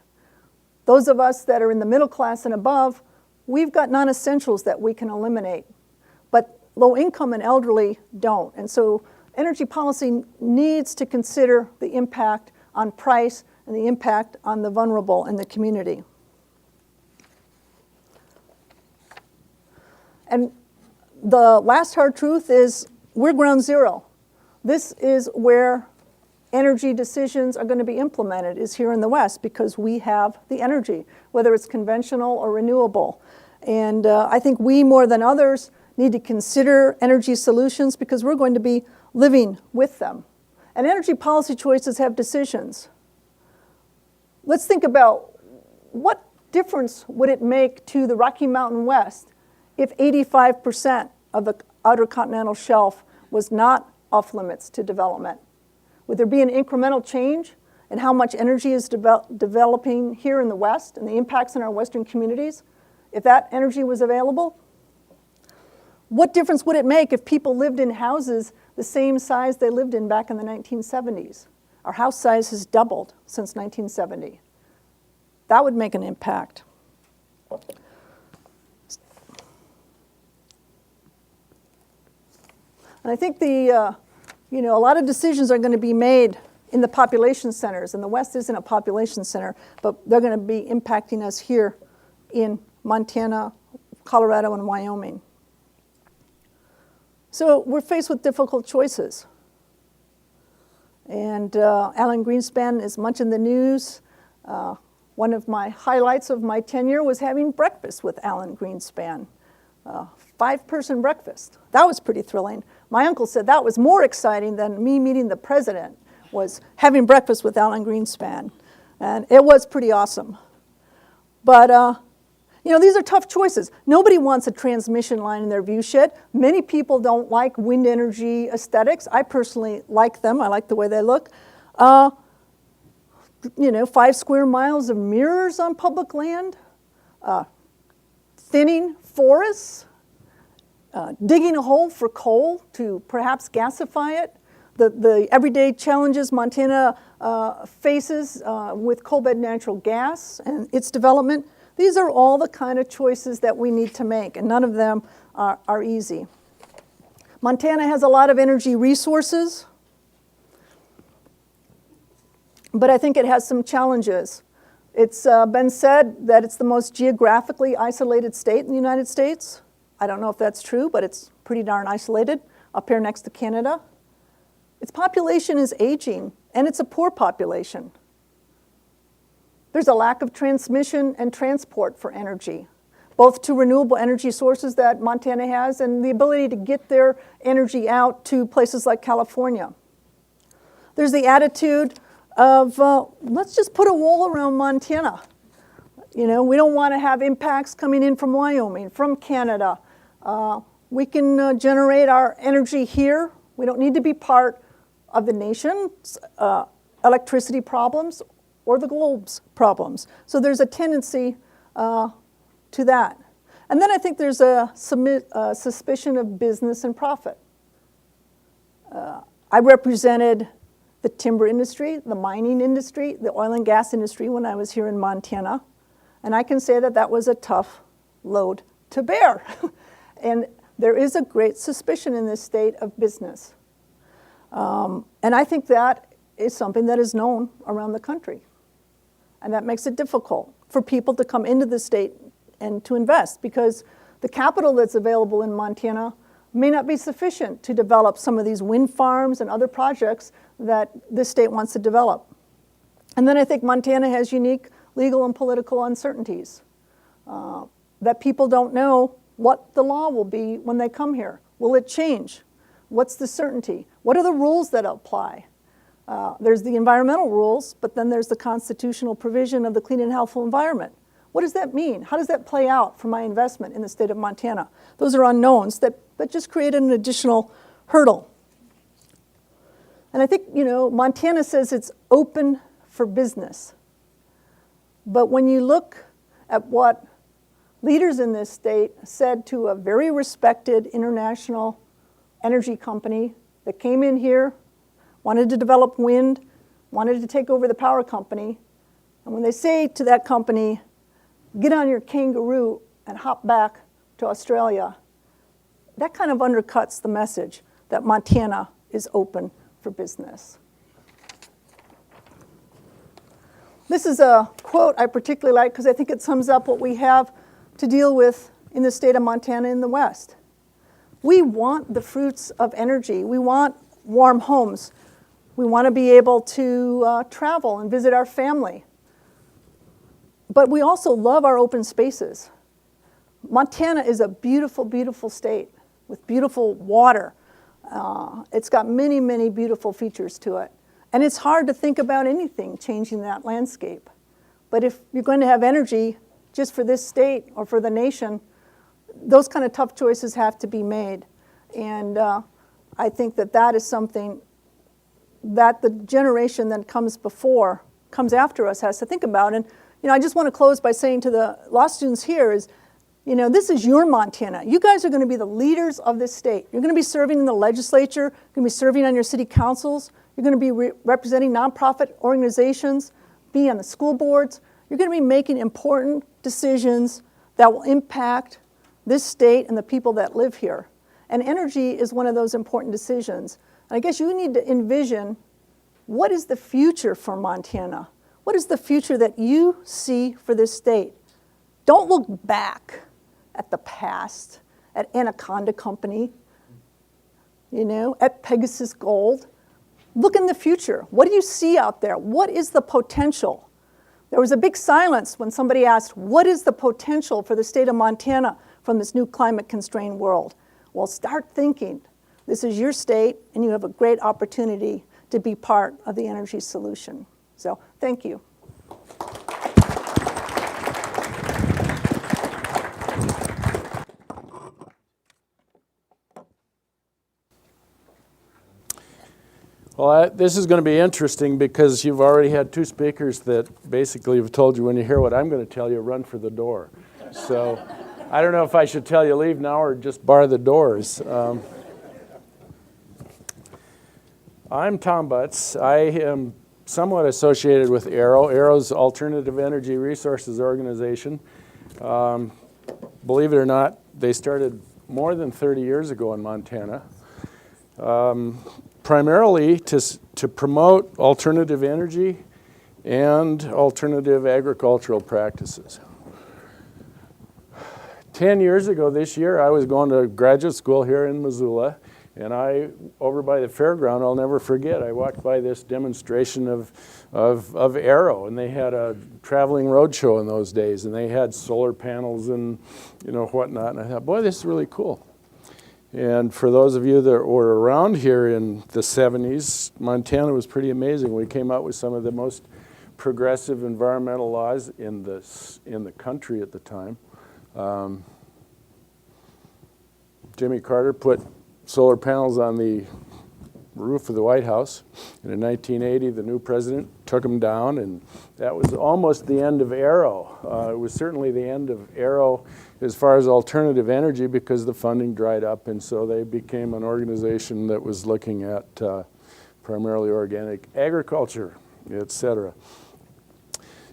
Those of us that are in the middle class and above, we've got non-essentials that we can eliminate, but low income and elderly don't. And so energy policy needs to consider the impact on price and the impact on the vulnerable in the community. And the last hard truth is we're ground zero. This is where energy decisions are going to be implemented, is here in the West, because we have the energy, whether it's conventional or renewable. And I think we, more than others, need to consider energy solutions because we're going to be living with them. And energy policy choices have decisions. Let's think about what difference would it make to the Rocky Mountain West if 85% of the Outer Continental Shelf was not off limits to development? Would there be an incremental change in how much energy is developing here in the West and the impacts in our Western communities if that energy was available? What difference would it make if people lived in houses the same size they lived in back in the 1970s? Our house size has doubled since 1970. That would make an impact. And I think a lot of decisions are going to be made in the population centers, and the West isn't a population center, but they're going to be impacting us here in Montana, Colorado, and Wyoming. So we're faced with difficult choices. And Alan Greenspan is much in the news. One of my highlights of my tenure was having breakfast with Alan Greenspan. 5-person breakfast. That was pretty thrilling. My uncle said that was more exciting than me meeting the president, was having breakfast with Alan Greenspan. And it was pretty awesome. But, these are tough choices. Nobody wants a transmission line in their view shed. Many people don't like wind energy aesthetics. I personally like them. I like the way they look. 5 square miles of mirrors on public land, thinning forests, digging a hole for coal to perhaps gasify it, the everyday challenges Montana faces with coal bed natural gas and its development. These are all the kind of choices that we need to make, and none of them are easy. Montana has a lot of energy resources, but I think it has some challenges. It's been said that it's the most geographically isolated state in the United States. I don't know if that's true, but it's pretty darn isolated up here next to Canada. Its population is aging, and it's a poor population. There's a lack of transmission and transport for energy, both to renewable energy sources that Montana has and the ability to get their energy out to places like California. There's the attitude of, let's just put a wall around Montana. We don't want to have impacts coming in from Wyoming, from Canada. We can generate our energy here. We don't need to be part of the nation's electricity problems or the globe's problems. So there's a tendency to that. And then I think there's a suspicion of business and profit. I represented the timber industry, the mining industry, the oil and gas industry when I was here in Montana. And I can say that that was a tough load to bear. And there is a great suspicion in this state of business. And I think that is something that is known around the country. And that makes it difficult for people to come into the state and to invest, because the capital that's available in Montana may not be sufficient to develop some of these wind farms and other projects that this state wants to develop. And then I think Montana has unique legal and political uncertainties, that people don't know what the law will be when they come here. Will it change? What's the certainty? What are the rules that apply? There's the environmental rules, but then there's the constitutional provision of the clean and healthful environment. What does that mean? How does that play out for my investment in the state of Montana? Those are unknowns that just created an additional hurdle. And I think, Montana says it's open for business. But when you look at what leaders in this state said to a very respected international energy company that came in here, wanted to develop wind, wanted to take over the power company, And when they say to that company, get on your kangaroo and hop back to Australia, that kind of undercuts the message that Montana is open for business. This is a quote I particularly like because I think it sums up what we have to deal with in the state of Montana in the West. We want the fruits of energy. We want warm homes. We want to be able to travel and visit our family. But we also love our open spaces. Montana is a beautiful, beautiful state with beautiful water. It's got many, many beautiful features to it. And it's hard to think about anything changing that landscape. But if you're going to have energy just for this state or for the nation, those kind of tough choices have to be made. And I think that that is something that the generation that comes after us has to think about. And I just want to close by saying to the law students here is, this is your Montana. You guys are going to be the leaders of this state. You're going to be serving in the legislature. You're going to be serving on your city councils. You're going to be representing nonprofit organizations, be on the school boards. You're going to be making important decisions that will impact this state and the people that live here. And energy is one of those important decisions. And I guess you need to envision, what is the future for Montana? What is the future that you see for this state? Don't look back at the past, at Anaconda Company, at Pegasus Gold. Look in the future. What do you see out there? What is the potential? There was a big silence when somebody asked, what is the potential for the state of Montana from this new climate-constrained world? Well, start thinking. This is your state, and you have a great opportunity to be part of the energy solution. So, thank you. Well, this is going to be interesting because you've already had two speakers that basically have told you when you hear what I'm going to tell you, run for the door. So I don't know if I should tell you leave now or just bar the doors. I'm Tom Butts. I am somewhat associated with AERO. AERO's Alternative Energy Resources Organization. Believe it or not, they started more than 30 years ago in Montana. Primarily to promote alternative energy and alternative agricultural practices. 10 years ago this year, I was going to graduate school here in Missoula, and over by the fairground, I'll never forget, I walked by this demonstration of AERO, and they had a traveling roadshow in those days, and they had solar panels and whatnot, and I thought, boy, this is really cool. And for those of you that were around here in the 70s, Montana was pretty amazing. We came out with some of the most progressive environmental laws in the country at the time. Jimmy Carter put solar panels on the roof of the White House. And in 1980, the new president took them down, and that was almost the end of AERO. It was certainly the end of AERO as far as alternative energy because the funding dried up, and so they became an organization that was looking at primarily organic agriculture, et cetera.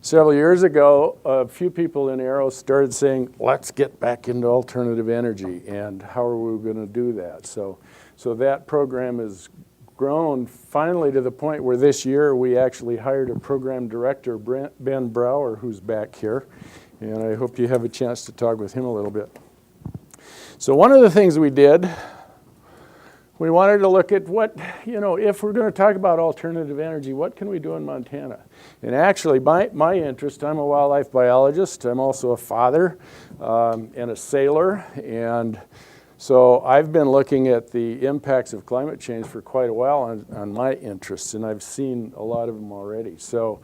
Several years ago, a few people in AERO started saying, let's get back into alternative energy, and how are we going to do that? So that program has grown finally to the point where this year we actually hired a program director, Ben Brower, who's back here, and I hope you have a chance to talk with him a little bit. So one of the things we did, we wanted to look at what, if we're going to talk about alternative energy, what can we do in Montana? And actually, my interest, I'm a wildlife biologist, I'm also a father and a sailor, and so I've been looking at the impacts of climate change for quite a while on my interests, and I've seen a lot of them already. So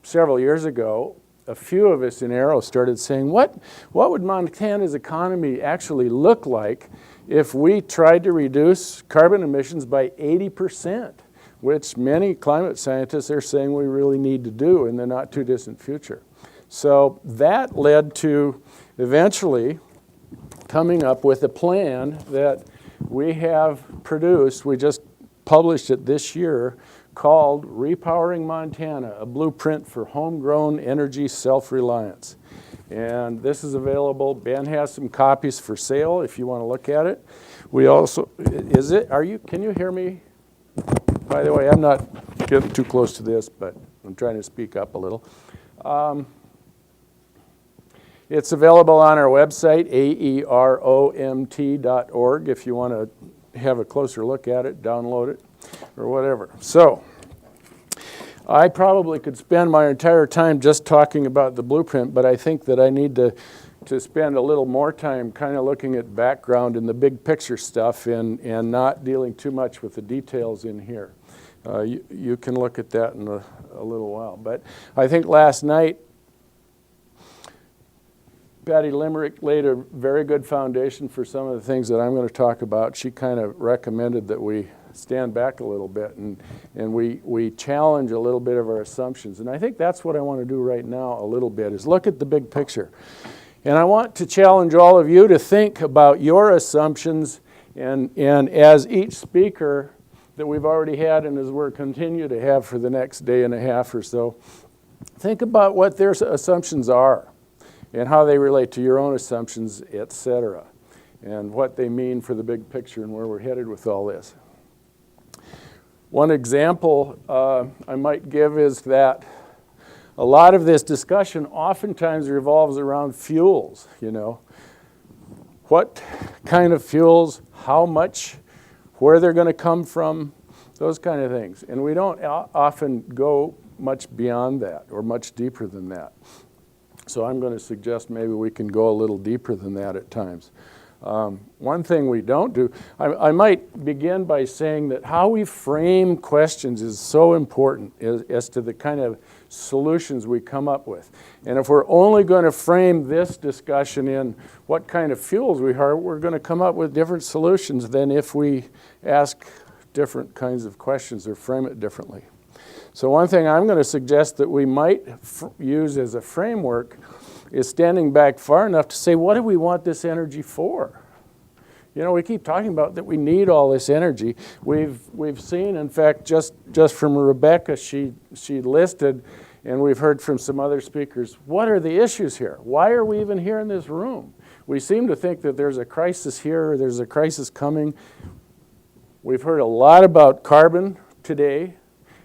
several years ago, a few of us in AERO started saying, what would Montana's economy actually look like if we tried to reduce carbon emissions by 80%, which many climate scientists are saying we really need to do in the not too distant future. So that led to eventually coming up with a plan that we have produced. We just published it this year, called Repowering Montana, a blueprint for homegrown energy self-reliance. And this is available. Ben has some copies for sale if you want to look at it. We also, can you hear me? By the way, I'm not getting too close to this, but I'm trying to speak up a little. It's available on our website, aeromt.org, if you want to have a closer look at it, download it, or whatever. So, I probably could spend my entire time just talking about the blueprint, but I think that I need to spend a little more time kind of looking at background and the big picture stuff and not dealing too much with the details in here. You can look at that in a little while. But I think last night, Patty Limerick laid a very good foundation for some of the things that I'm going to talk about. She kind of recommended that we stand back a little bit and we challenge a little bit of our assumptions. And I think that's what I want to do right now a little bit, is look at the big picture. And I want to challenge all of you to think about your assumptions, and as each speaker that we've already had and as we're continue to have for the next day and a half or so, think about what their assumptions are and how they relate to your own assumptions, etc., and what they mean for the big picture and where we're headed with all this. One example I might give is that a lot of this discussion oftentimes revolves around fuels, you know. What kind of fuels, how much, where they're going to come from, those kind of things. And we don't often go much beyond that or much deeper than that. So I'm going to suggest maybe we can go a little deeper than that at times. One thing we don't do, I might begin by saying that how we frame questions is so important as to the kind of solutions we come up with. And if we're only going to frame this discussion in what kind of fuels we are, we're going to come up with different solutions than if we ask different kinds of questions or frame it differently. So one thing I'm going to suggest that we might use as a framework is standing back far enough to say, what do we want this energy for? You know, we keep talking about that we need all this energy. We've seen, in fact, just from Rebecca, she listed, and we've heard from some other speakers, what are the issues here? Why are we even here in this room? We seem to think that there's a crisis here, or there's a crisis coming. We've heard a lot about carbon today,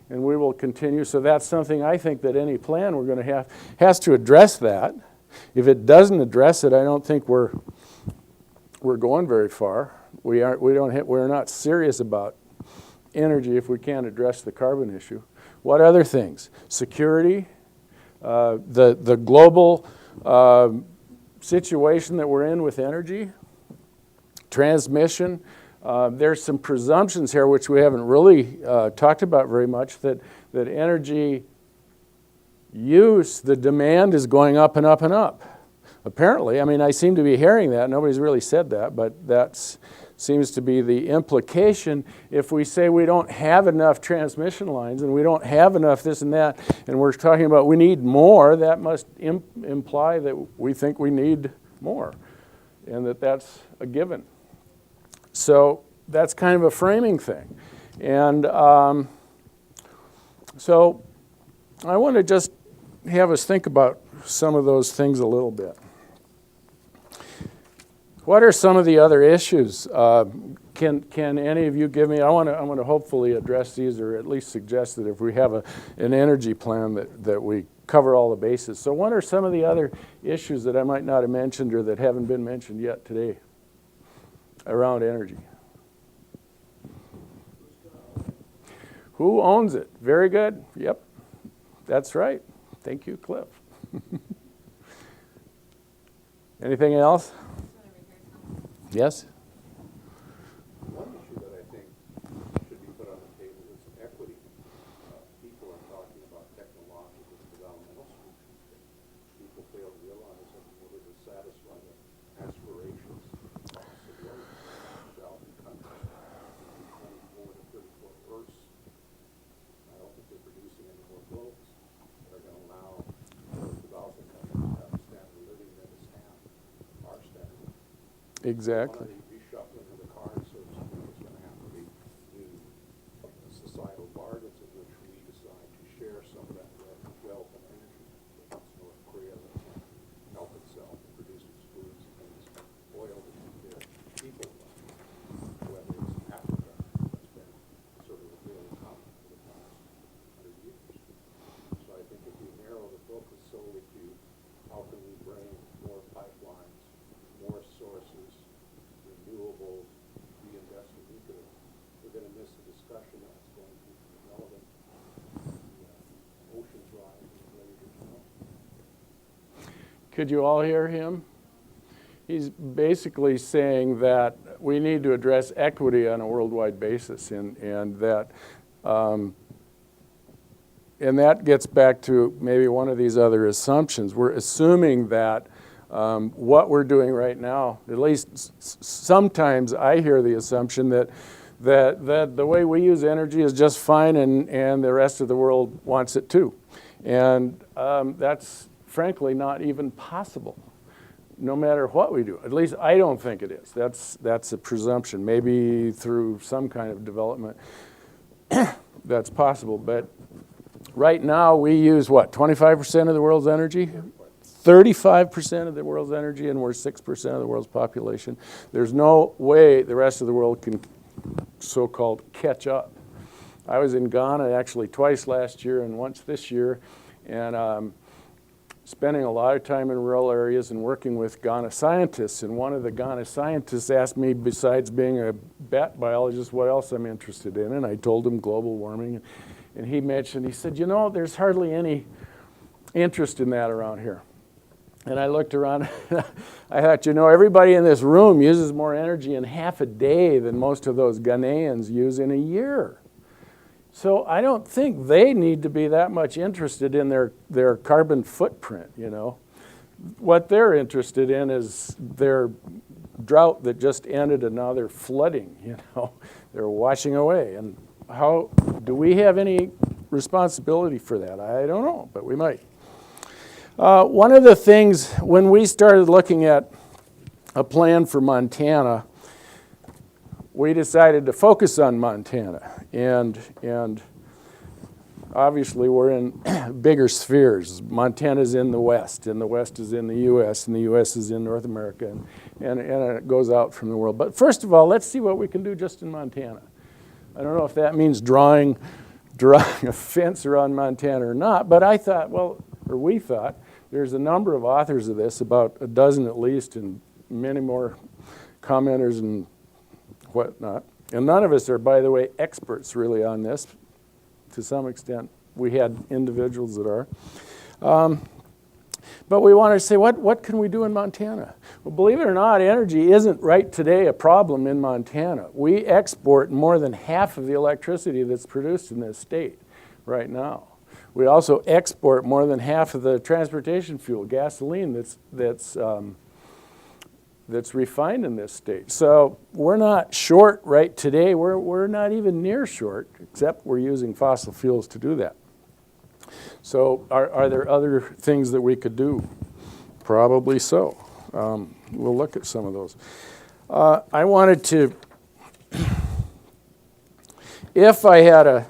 and we will continue. So that's something I think that any plan we're going to have has to address that. If it doesn't address it, I don't think we're going very far. We're not serious about energy if we can't address the carbon issue. What other things? Security, the global situation that we're in with energy, transmission. There's some presumptions here which we haven't really talked about very much, that energy use, the demand is going up and up and up. Apparently, I mean, I seem to be hearing that. Nobody's really said that, but that seems to be the implication. If we say we don't have enough transmission lines and we don't have enough this and that, and we're talking about we need more, that must imply that we think we need more, and that's a given. So that's kind of a framing thing. And so I want to just have us think about some of those things a little bit. What are some of the other issues? Can any of you give me, I want to hopefully address these, or at least suggest that if we have an energy plan that we cover all the bases. So what are some of the other issues that I might not have mentioned or that haven't been mentioned yet today around energy? Who owns it? Very good. Yep, that's right. Thank you, Cliff. Anything else? Yes? One issue that I think should be put on the table is equity. People are talking about technological and developmental solutions. People fail to realize that in order to satisfy the aspirations across the globe, developing countries, 24 to 34 Earths, I don't think they're producing any more globes that are going to allow developing countries to have a standard of living that is half our standard. Exactly. One of the reshuffling of the cards, so to speak, is going to have to be new societal bargains that we're Could you all hear him? He's basically saying that we need to address equity on a worldwide basis, and that gets back to maybe one of these other assumptions. We're assuming that what we're doing right now, at least sometimes I hear the assumption that the way we use energy is just fine, and the rest of the world wants it too. And that's frankly not even possible, no matter what we do. At least I don't think it is. That's a presumption. Maybe through some kind of development that's possible. But right now we use what, 25% of the world's energy? 35% of the world's energy, and we're 6% of the world's population. There's no way the rest of the world can so-called catch up. I was in Ghana actually twice last year and once this year, and spending a lot of time in rural areas and working with Ghana scientists. And one of the Ghana scientists asked me, besides being a bat biologist, what else I'm interested in, and I told him global warming. And he mentioned, he said, you know, there's hardly any interest in that around here. And I looked around, I thought, you know, everybody in this room uses more energy in half a day than most of those Ghanaians use in a year. So I don't think they need to be that much interested in their carbon footprint, you know. What they're interested in is their drought that just ended, and now they're flooding, you know. They're washing away. And how do we have any responsibility for that? I don't know, but we might. One of the things, when we started looking at a plan for Montana, we decided to focus on Montana. And obviously we're in bigger spheres. Montana's in the West, and the West is in the U.S., and the U.S. is in North America, and it goes out from the world. But first of all, let's see what we can do just in Montana. I don't know if that means drawing a fence around Montana or not, but I thought, well, or we thought, there's a number of authors of this, about a dozen at least, and many more commenters and whatnot. And none of us are, by the way, experts really on this. To some extent, we had individuals that are. But we wanted to say, what can we do in Montana? Well, believe it or not, energy isn't right today a problem in Montana. We export more than half of the electricity that's produced in this state right now. We also export more than half of the transportation fuel, gasoline, that's refined in this state. So we're not short right today. We're not even near short, except we're using fossil fuels to do that. So are there other things that we could do? Probably so. We'll look at some of those. I wanted to, if I had a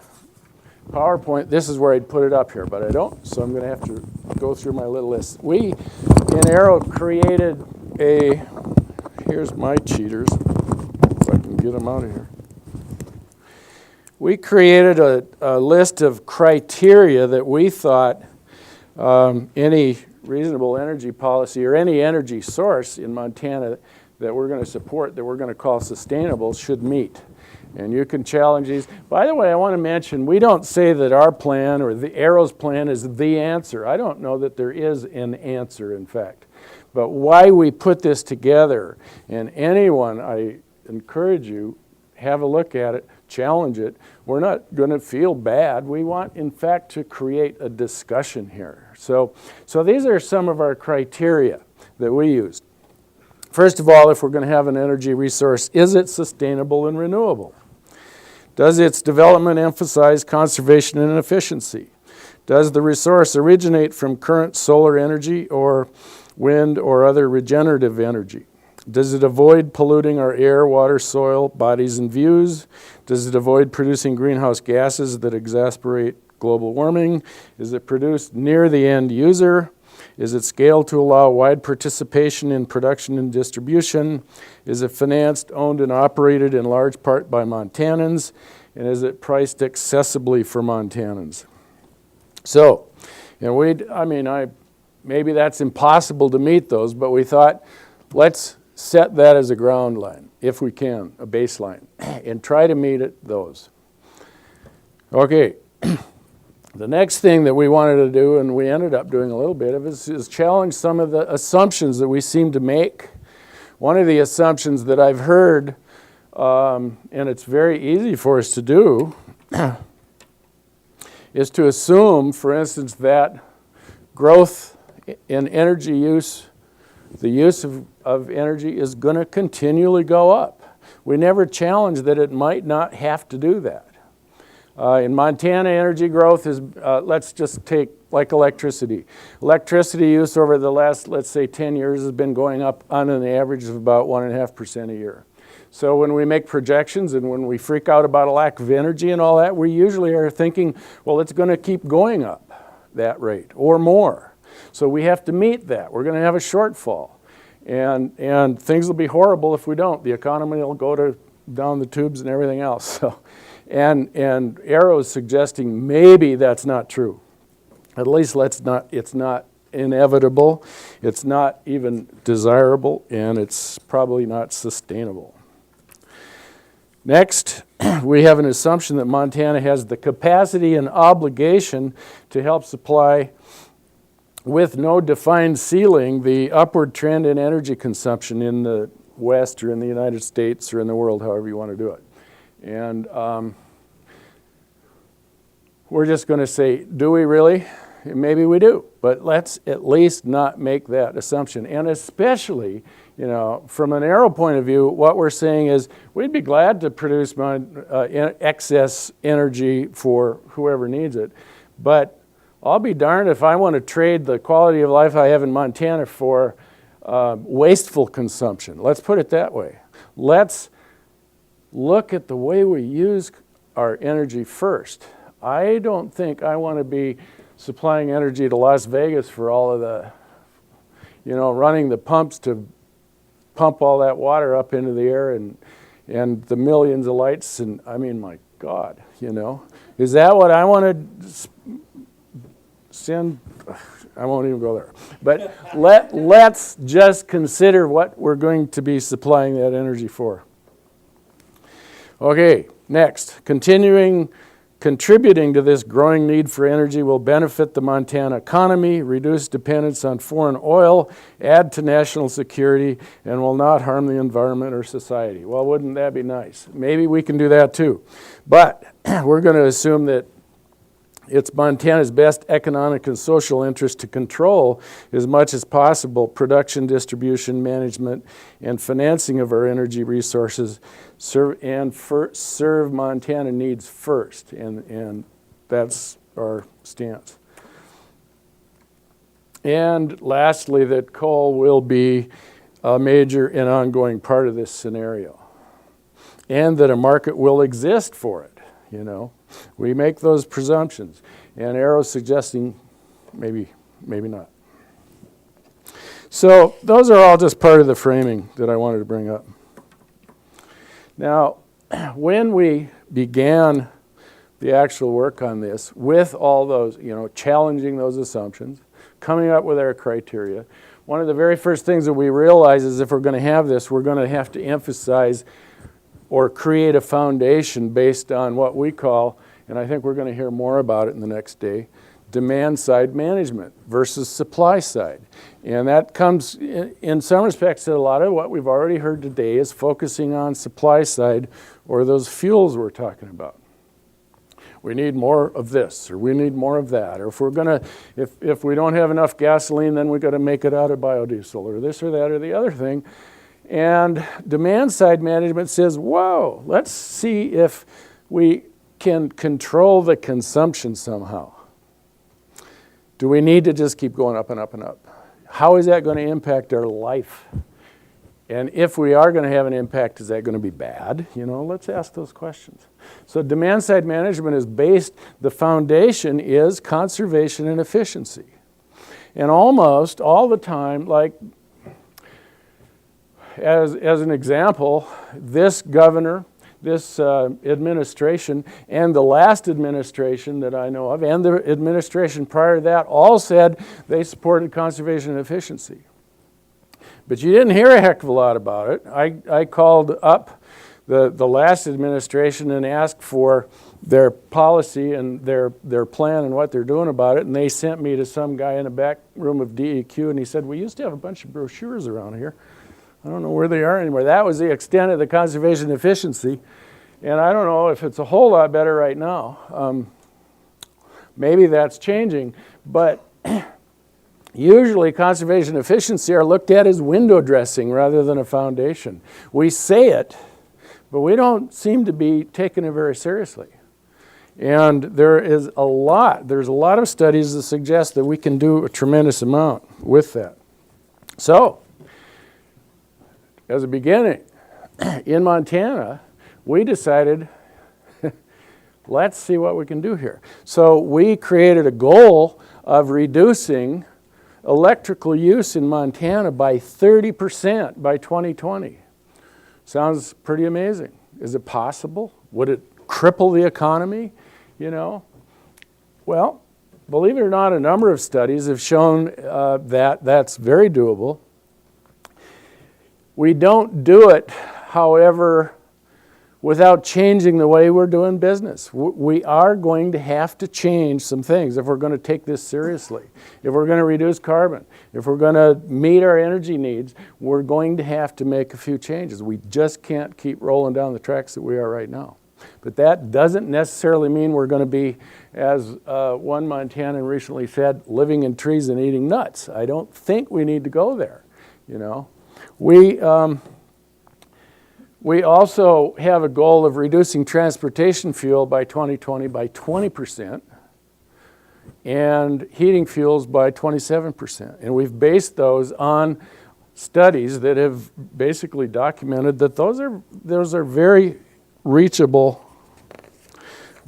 PowerPoint, this is where I'd put it up here, but I don't, so I'm going to have to go through my little list. We, in Aero, created a, here's my cheaters, if I can get them out of here. We created a list of criteria that we thought any reasonable energy policy or any energy source in Montana that we're going to support, that we're going to call sustainable, should meet. And you can challenge these. By the way, I want to mention, we don't say that our plan or the Aero's plan is the answer. I don't know that there is an answer, in fact. But why we put this together, and anyone, I encourage you, have a look at it, challenge it. We're not going to feel bad. We want, in fact, to create a discussion here. So these are some of our criteria that we used. First of all, if we're going to have an energy resource, is it sustainable and renewable? Does its development emphasize conservation and efficiency? Does the resource originate from current solar energy or wind or other regenerative energy? Does it avoid polluting our air, water, soil, bodies, and views? Does it avoid producing greenhouse gases that exacerbate global warming? Is it produced near the end user? Is it scaled to allow wide participation in production and distribution? Is it financed, owned, and operated in large part by Montanans? And is it priced accessibly for Montanans? So, and maybe that's impossible to meet those, but we thought, let's set that as a ground line, if we can, a baseline, and try to meet those. Okay, The next thing that we wanted to do, and we ended up doing a little bit of, is challenge some of the assumptions that we seem to make. One of the assumptions that I've heard, and it's very easy for us to do, is to assume, for instance, that growth in energy use, the use of energy is going to continually go up. We never challenge that it might not have to do that. In Montana, energy growth is, let's just take like electricity. Electricity use over the last, let's say, 10 years has been going up on an average of about 1.5% a year. So when we make projections and when we freak out about a lack of energy and all that, we usually are thinking, well, it's going to keep going up that rate or more. So we have to meet that. We're going to have a shortfall. And things will be horrible if we don't. The economy will go down the tubes and everything else. So. And Arrow's suggesting maybe that's not true. At least it's not inevitable, it's not even desirable, and it's probably not sustainable. Next, we have an assumption that Montana has the capacity and obligation to help supply, with no defined ceiling, the upward trend in energy consumption in the West or in the United States or in the world, however you want to do it. And we're just going to say, do we really? Maybe we do, but let's at least not make that assumption. And especially, you know, from an Arrow point of view, what we're saying is we'd be glad to produce excess energy for whoever needs it, but I'll be darned if I want to trade the quality of life I have in Montana for wasteful consumption. Let's put it that way. Let's look at the way we use our energy first. I don't think I want to be supplying energy to Las Vegas for all of the, you know, running the pumps to pump all that water up into the air and the millions of lights. And I mean, my God, you know, is that what I want to send? I won't even go there. But let's just consider what we're going to be supplying that energy for. Okay, next, contributing to this growing need for energy will benefit the Montana economy, reduce dependence on foreign oil, add to national security, and will not harm the environment or society. Well, wouldn't that be nice? Maybe we can do that too. But we're going to assume that it's Montana's best economic and social interest to control as much as possible production, distribution, management, and financing of our energy resources, serve Montana needs first, and that's our stance. And lastly, that coal will be a major and ongoing part of this scenario, and that a market will exist for it, you know. We make those presumptions, and Arrow's suggesting maybe not. So those are all just part of the framing that I wanted to bring up. Now, when we began the actual work on this, with all those, you know, challenging those assumptions, coming up with our criteria, one of the very first things that we realize is if we're going to have this, we're going to have to emphasize or create a foundation based on what we call, and I think we're going to hear more about it in the next day, demand side management versus supply side. And that comes, in some respects, a lot of what we've already heard today is focusing on supply side or those fuels we're talking about. We need more of this, or we need more of that, or if we're going to, if we don't have enough gasoline, then we've got to make it out of biodiesel, or this or that or the other thing. And demand side management says, whoa, let's see if we can control the consumption somehow. Do we need to just keep going up and up and up? How is that going to impact our life? And if we are going to have an impact, is that going to be bad? You know, let's ask those questions. So demand side management is based, the foundation is conservation and efficiency. And almost all the time, like, as an example, this governor, this administration, and the last administration that I know of, and the administration prior to that, all said they supported conservation and efficiency. But you didn't hear a heck of a lot about it. I called up the last administration and asked for their policy and their plan and what they're doing about it, and they sent me to some guy in the back room of DEQ, and he said, we used to have a bunch of brochures around here. I don't know where they are anymore. That was the extent of the conservation efficiency, and I don't know if it's a whole lot better right now. Maybe that's changing, but usually conservation efficiency are looked at as window dressing rather than a foundation. We say it, but we don't seem to be taking it very seriously. And there's a lot of studies that suggest that we can do a tremendous amount with that. So, as a beginning, in Montana, we decided, let's see what we can do here. So we created a goal of reducing electrical use in Montana by 30% by 2020. Sounds pretty amazing. Is it possible? Would it cripple the economy? You know? Well, believe it or not, a number of studies have shown that that's very doable. We don't do it, however, without changing the way we're doing business. We are going to have to change some things if we're going to take this seriously. If we're going to reduce carbon, if we're going to meet our energy needs, we're going to have to make a few changes. We just can't keep rolling down the tracks that we are right now. But that doesn't necessarily mean we're going to be, as one Montanan recently said, living in trees and eating nuts. I don't think we need to go there, you know. We also have a goal of reducing transportation fuel by 2020 by 20% and heating fuels by 27%. And we've based those on studies that have basically documented that those are very reachable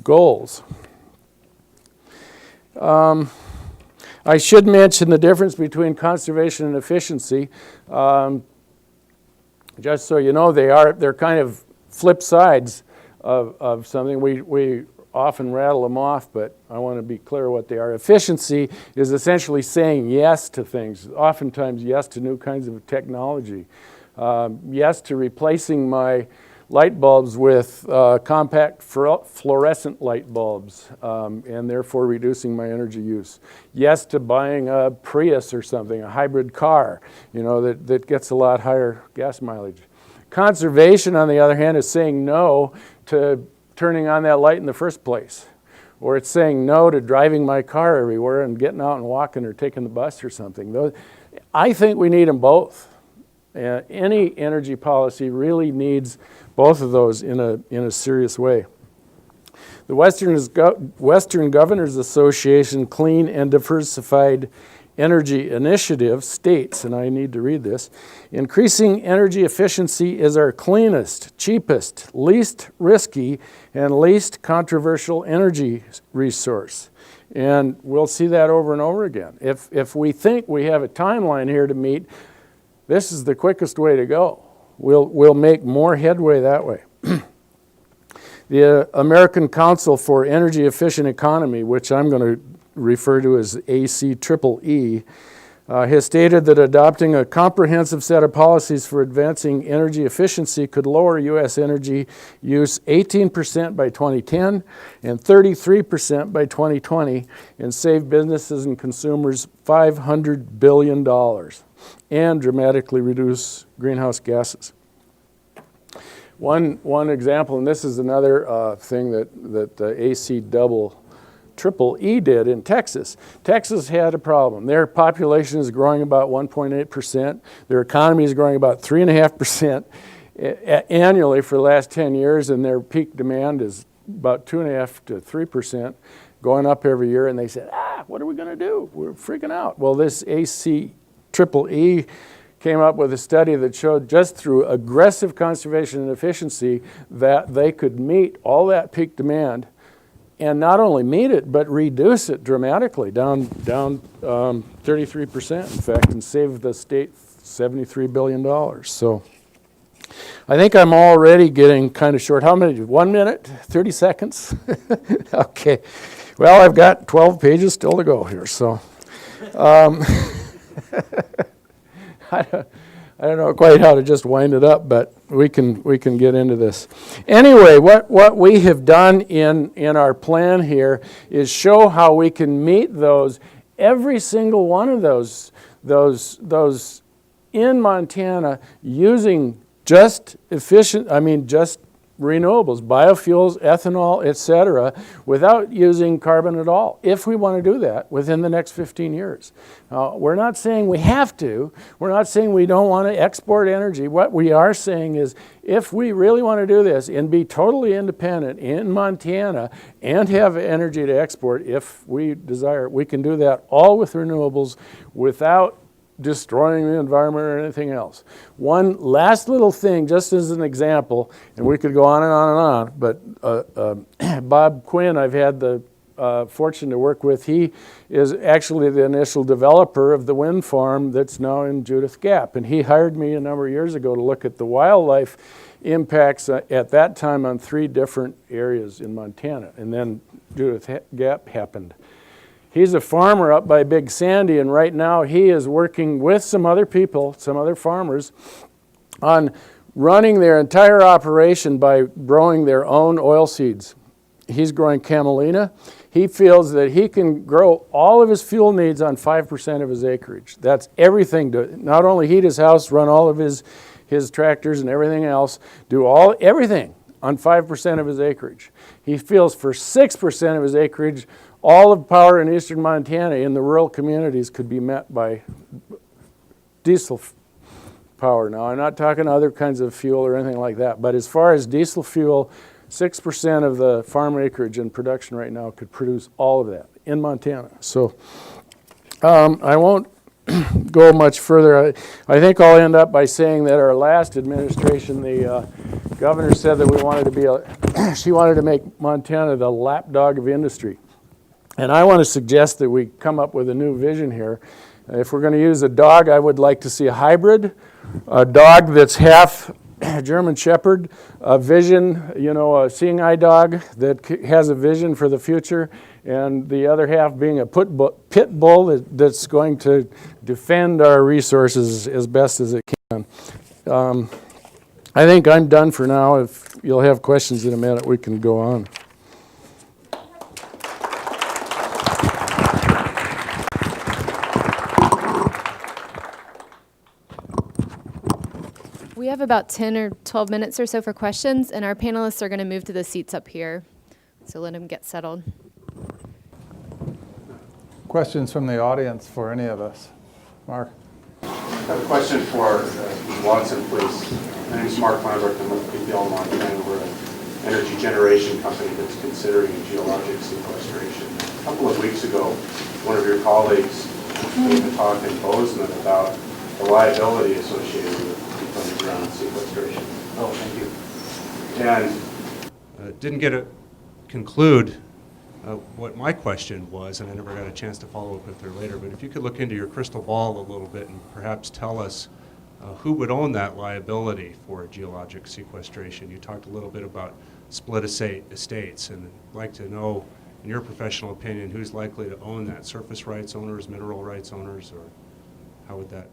goals. I should mention the difference between conservation and efficiency. Just so you know, they're kind of flip sides of something. We often rattle them off, but I want to be clear what they are. Efficiency is essentially saying yes to things, oftentimes yes to new kinds of technology, yes to replacing my light bulbs with compact fluorescent light bulbs, and therefore reducing my energy use. Yes to buying a Prius or something, a hybrid car, you know, that gets a lot higher gas mileage. Conservation, on the other hand, is saying no to turning on that light in the first place. Or it's saying no to driving my car everywhere and getting out and walking or taking the bus or something. I think we need them both. Any energy policy really needs both of those in a serious way. The Western Governors Association Clean and Diversified Energy Initiative states, and I need to read this, increasing energy efficiency is our cleanest, cheapest, least risky, and least controversial energy resource. And we'll see that over and over again. If we think we have a timeline here to meet, this is the quickest way to go. We'll make more headway that way. The American Council for Energy Efficient Economy, which I'm going to refer to as ACEEE, has stated that adopting a comprehensive set of policies for advancing energy efficiency could lower U.S. energy use 18% by 2010 and 33% by 2020 and save businesses and consumers $500 billion and dramatically reduce greenhouse gases. One example, and this is another thing that the ACEEE did in Texas. Texas had a problem. Their population is growing about 1.8%. Their economy is growing about 3.5% annually for the last 10 years, and their peak demand is about 2.5% to 3%, going up every year. And they said, what are we going to do? We're freaking out. Well, this ACEEE came up with a study that showed just through aggressive conservation and efficiency that they could meet all that peak demand and not only meet it, but reduce it dramatically, down 33%, in fact, and save the state $73 billion. So I think I'm already getting kind of short. How many? 1 minute? 30 seconds? Okay. Well, I've got 12 pages still to go here, so. I I don't know quite how to just wind it up, but we can get into this. Anyway, what we have done in our plan here is show how we can meet those, every single one of those in Montana using just renewables, biofuels, ethanol, etc., without using carbon at all, if we want to do that within the next 15 years. We're not saying we have to. We're not saying we don't want to export energy. What we are saying is if we really want to do this and be totally independent in Montana and have energy to export, if we desire, we can do that all with renewables without destroying the environment or anything else. One last little thing, just as an example, and we could go on and on and on, but Bob Quinn, I've had the fortune to work with. He is actually the initial developer of the wind farm that's now in Judith Gap, and he hired me a number of years ago to look at the wildlife impacts at that time on 3 different areas in Montana, and then Judith Gap happened. He's a farmer up by Big Sandy, and right now he is working with some other people, some other farmers, on running their entire operation by growing their own oil seeds. He's growing camelina. He feels that he can grow all of his fuel needs on 5% of his acreage. That's everything to not only heat his house, run all of his tractors and everything else, do everything on 5% of his acreage. He feels for 6% of his acreage, all of power in eastern Montana in the rural communities could be met by diesel power. Now, I'm not talking other kinds of fuel or anything like that, but as far as diesel fuel, 6% of the farm acreage in production right now could produce all of that in Montana. So I won't go much further. I think I'll end up by saying that our last administration, the governor said that she wanted to make Montana the lapdog of industry. And I want to suggest that we come up with a new vision here. If we're going to use a dog, I would like to see a hybrid, a dog that's half German Shepherd, a vision, a seeing eye dog that has a vision for the future, and the other half being a pit bull that's going to defend our resources as best as it can. I think I'm done for now. If you'll have questions in a minute, we can go on. We have about 10 or 12 minutes or so for questions, and our panelists are going to move to the seats up here. So let them get settled. Questions from the audience for any of us? Mark? I have a question for Watson, please. My name is Mark Feinberg. I'm with BPL Montana. We're an energy generation company that's considering geologic sequestration. A couple of weeks ago, one of your colleagues gave a talk in Bozeman about the liability associated with underground sequestration. Oh, thank you. And didn't get to conclude what my question was, and I never got a chance to follow up with her later, but if you could look into your crystal ball a little bit and perhaps tell us who would own that liability for geologic sequestration. You talked a little bit about split estates, and I'd like to know, in your professional opinion, who's likely to own that? Surface rights owners, mineral rights owners, or how would that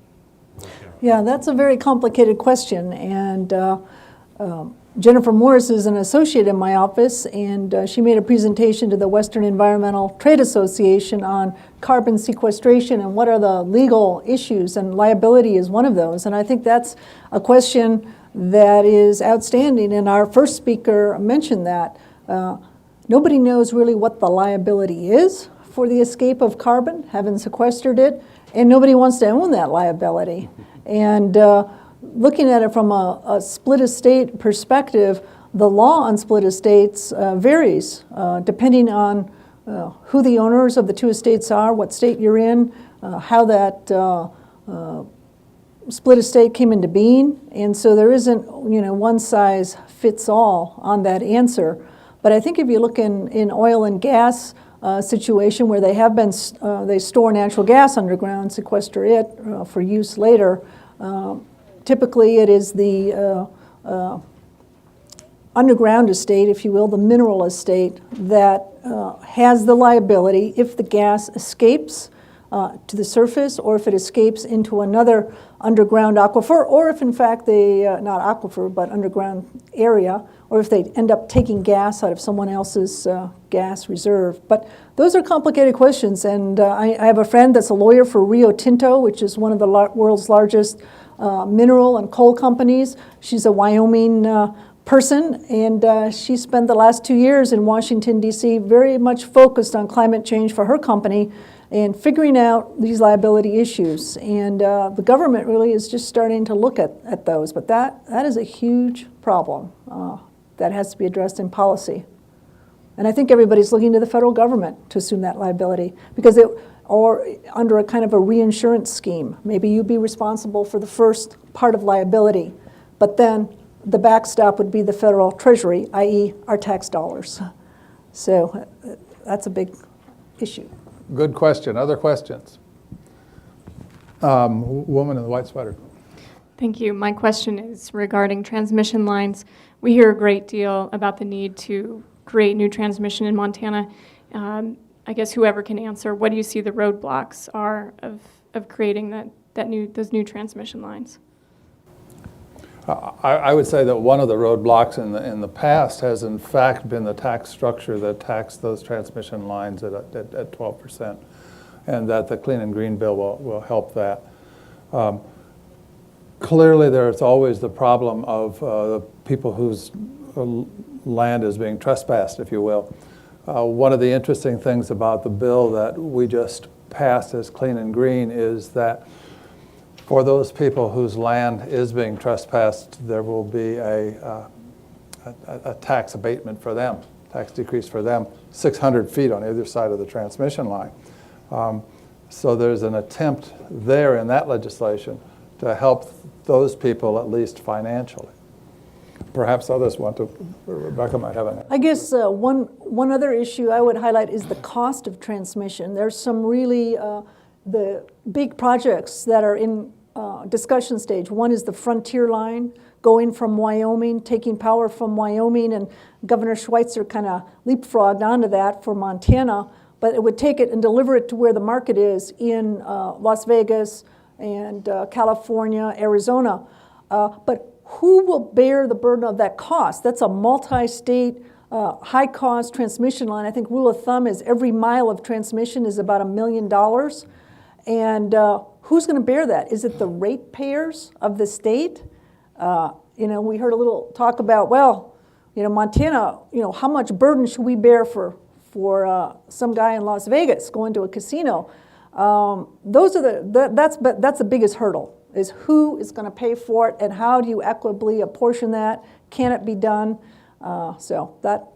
work out? Yeah, that's a very complicated question, and Jennifer Morris is an associate in my office, and she made a presentation to the Western Environmental Trade Association on carbon sequestration and what are the legal issues, and liability is one of those. And I think that's a question that is outstanding, and our first speaker mentioned that. Nobody knows really what the liability is for the escape of carbon, having sequestered it, and nobody wants to own that liability. And looking at it from a split estate perspective, the law on split estates varies depending on who the owners of the two estates are, what state you're in, how that split estate came into being. And so there isn't, one size fits all on that answer. But I think if you look in oil and gas situation where they have been, they store natural gas underground, sequester it for use later, typically it is the underground estate, if you will, the mineral estate that has the liability if the gas escapes to the surface, or if it escapes into another underground aquifer, or if in fact they, not aquifer, but underground area, or if they end up taking gas out of someone else's gas reserve. But those are complicated questions, and I have a friend that's a lawyer for Rio Tinto, which is one of the world's largest mineral and coal companies. She's a Wyoming person, and she spent the last 2 years in Washington, D.C., very much focused on climate change for her company and figuring out these liability issues. And the government really is just starting to look at those. But that is a huge problem that has to be addressed in policy. And I think everybody's looking to the federal government to assume that liability, because or under a kind of a reinsurance scheme. Maybe you'd be responsible for the first part of liability, but then the backstop would be the federal treasury, i.e. our tax dollars. So that's a big issue. Good question. Other questions? Woman in the white sweater. Thank you. My question is regarding transmission lines. We hear a great deal about the need to create new transmission in Montana. I guess whoever can answer, what do you see the roadblocks are of creating those new transmission lines? I would say that one of the roadblocks in the past has in fact been the tax structure that taxed those transmission lines at 12%, and that the Clean and Green Bill will help that. Clearly, there's always the problem of the people whose land is being trespassed, if you will. One of the interesting things about the bill that we just passed as Clean and Green is that for those people whose land is being trespassed, there will be a tax abatement for them, tax decrease for them, 600 feet on either side of the transmission line. So there's an attempt there in that legislation to help those people at least financially. Perhaps others want to, Rebecca might have an answer. I guess one other issue I would highlight is the cost of transmission. There's some really, the big projects that are in discussion stage. One is the Frontier Line, going from Wyoming, taking power from Wyoming, and Governor Schweitzer kind of leapfrogged onto that for Montana, but it would take it and deliver it to where the market is in Las Vegas and California, Arizona. But who will bear the burden of that cost? That's a multi-state, high-cost transmission line. I think rule of thumb is every mile of transmission is about $1 million. And who's going to bear that? Is it the ratepayers of the state? We heard a little talk about, well, Montana, how much burden should we bear for some guy in Las Vegas going to a casino? Those are that's the biggest hurdle, is who is going to pay for it, and how do you equitably apportion that? Can it be done? So that.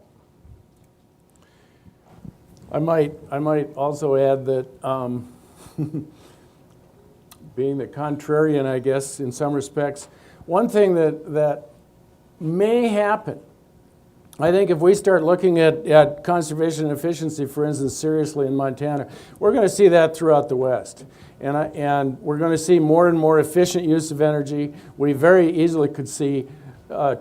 I might also add that being the contrarian, I guess, in some respects, one thing that may happen, I think if we start looking at conservation and efficiency, for instance, seriously in Montana, we're going to see that throughout the West. And we're going to see more and more efficient use of energy. We very easily could see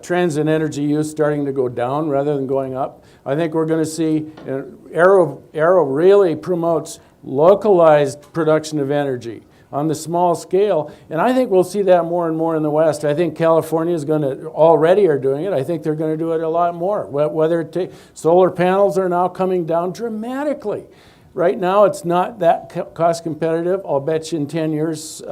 trends in energy use starting to go down rather than going up. I think we're going to see, Arrow really promotes localized production of energy on the small scale, and I think we'll see that more and more in the West. I think California is going to, already are doing it. I think they're going to do it a lot more. Whether solar panels are now coming down dramatically. Right now, it's not that cost competitive. I'll bet you in 10 years,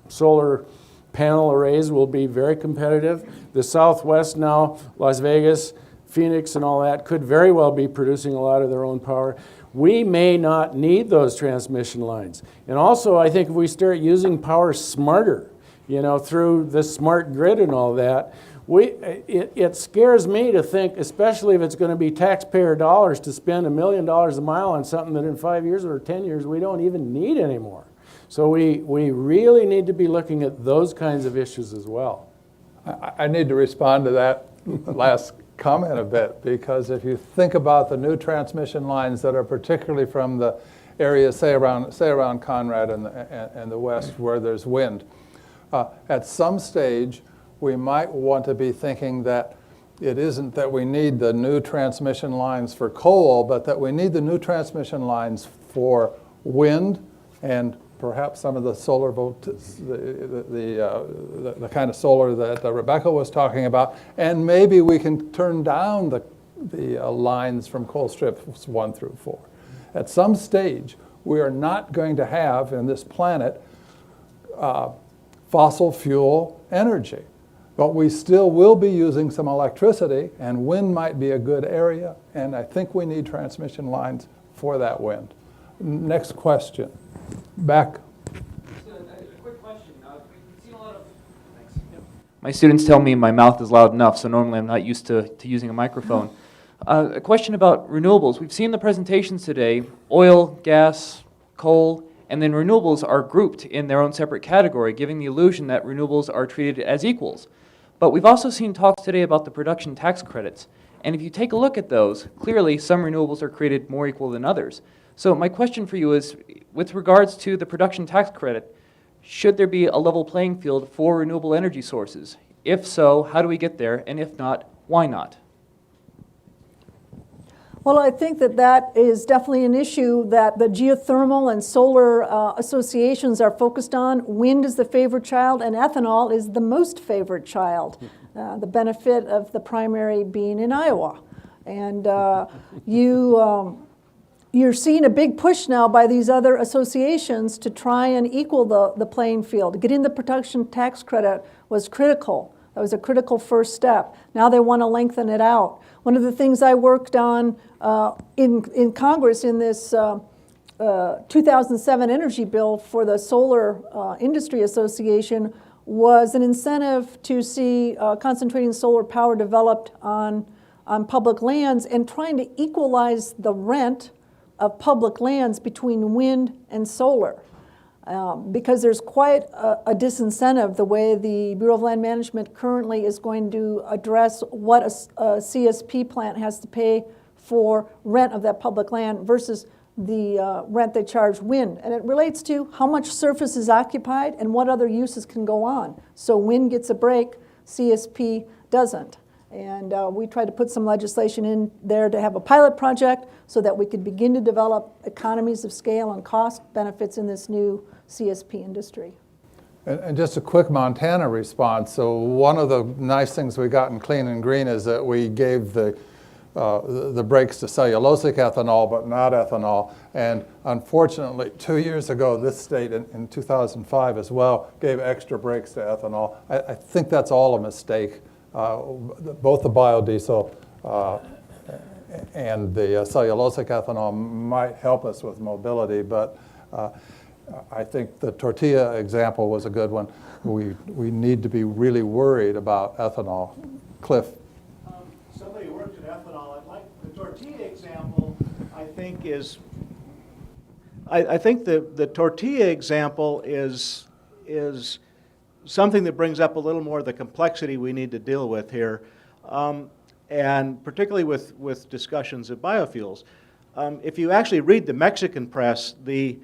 solar panel arrays will be very competitive. The Southwest now, Las Vegas, Phoenix, and all that could very well be producing a lot of their own power. We may not need those transmission lines. And also, I think if we start using power smarter, through the smart grid and all that, it scares me to think, especially if it's going to be taxpayer dollars, to spend $1 million a mile on something that in 5 years or 10 years we don't even need anymore. So we really need to be looking at those kinds of issues as well. I need to respond to that last comment a bit, because if you think about the new transmission lines that are particularly from the areas, say around Conrad and the West, where there's wind, at some stage we might want to be thinking that it isn't that we need the new transmission lines for coal, but that we need the new transmission lines for wind and perhaps some of the solar the kind of solar that Rebecca was talking about, and maybe we can turn down the lines from coal strips 1 through 4. At some stage, we are not going to have in this planet fossil fuel energy, but we still will be using some electricity, and wind might be a good area, and I think we need transmission lines for that wind. Next question. Back. A quick question. We've seen a lot of... Thanks. Yep. My students tell me my mouth is loud enough, so normally I'm not used to using a microphone. A question about renewables. We've seen the presentations today, oil, gas, coal, and then renewables are grouped in their own separate category, giving the illusion that renewables are treated as equals. But we've also seen talks today about the production tax credits. And if you take a look at those, clearly some renewables are created more equal than others. So my question for you is, with regards to the production tax credit, should there be a level playing field for renewable energy sources? If so, how do we get there? And if not, why not? Well, I think that is definitely an issue that the geothermal and solar associations are focused on. Wind is the favorite child, and ethanol is the most favored child. The benefit of the primary being in Iowa. And you're seeing a big push now by these other associations to try and equal the playing field. Getting the production tax credit was critical. That was a critical first step. Now they want to lengthen it out. One of the things I worked on in Congress in this 2007 energy bill for the Solar Industry Association was an incentive to see concentrating solar power developed on public lands and trying to equalize the rent of public lands between wind and solar. Because there's quite a disincentive the way the Bureau of Land Management currently is going to address what a CSP plant has to pay for rent of that public land versus the rent they charge wind. And it relates to how much surface is occupied and what other uses can go on. So wind gets a break, CSP doesn't. And we tried to put some legislation in there to have a pilot project so that we could begin to develop economies of scale and cost benefits in this new CSP industry. And just a quick Montana response. So one of the nice things we got in Clean and Green is that we gave the brakes to cellulosic ethanol, but not ethanol. And unfortunately, 2 years ago, this state in 2005 as well gave extra brakes to ethanol. I think that's all a mistake. Both the biodiesel and the cellulosic ethanol might help us with mobility, but I think the tortilla example was a good one. We need to be really worried about ethanol. Cliff. Somebody who works in ethanol, I'd like the tortilla example, I think is, I think the tortilla example is something that brings up a little more of the complexity we need to deal with here, and particularly with discussions of biofuels. If you actually read the Mexican press, the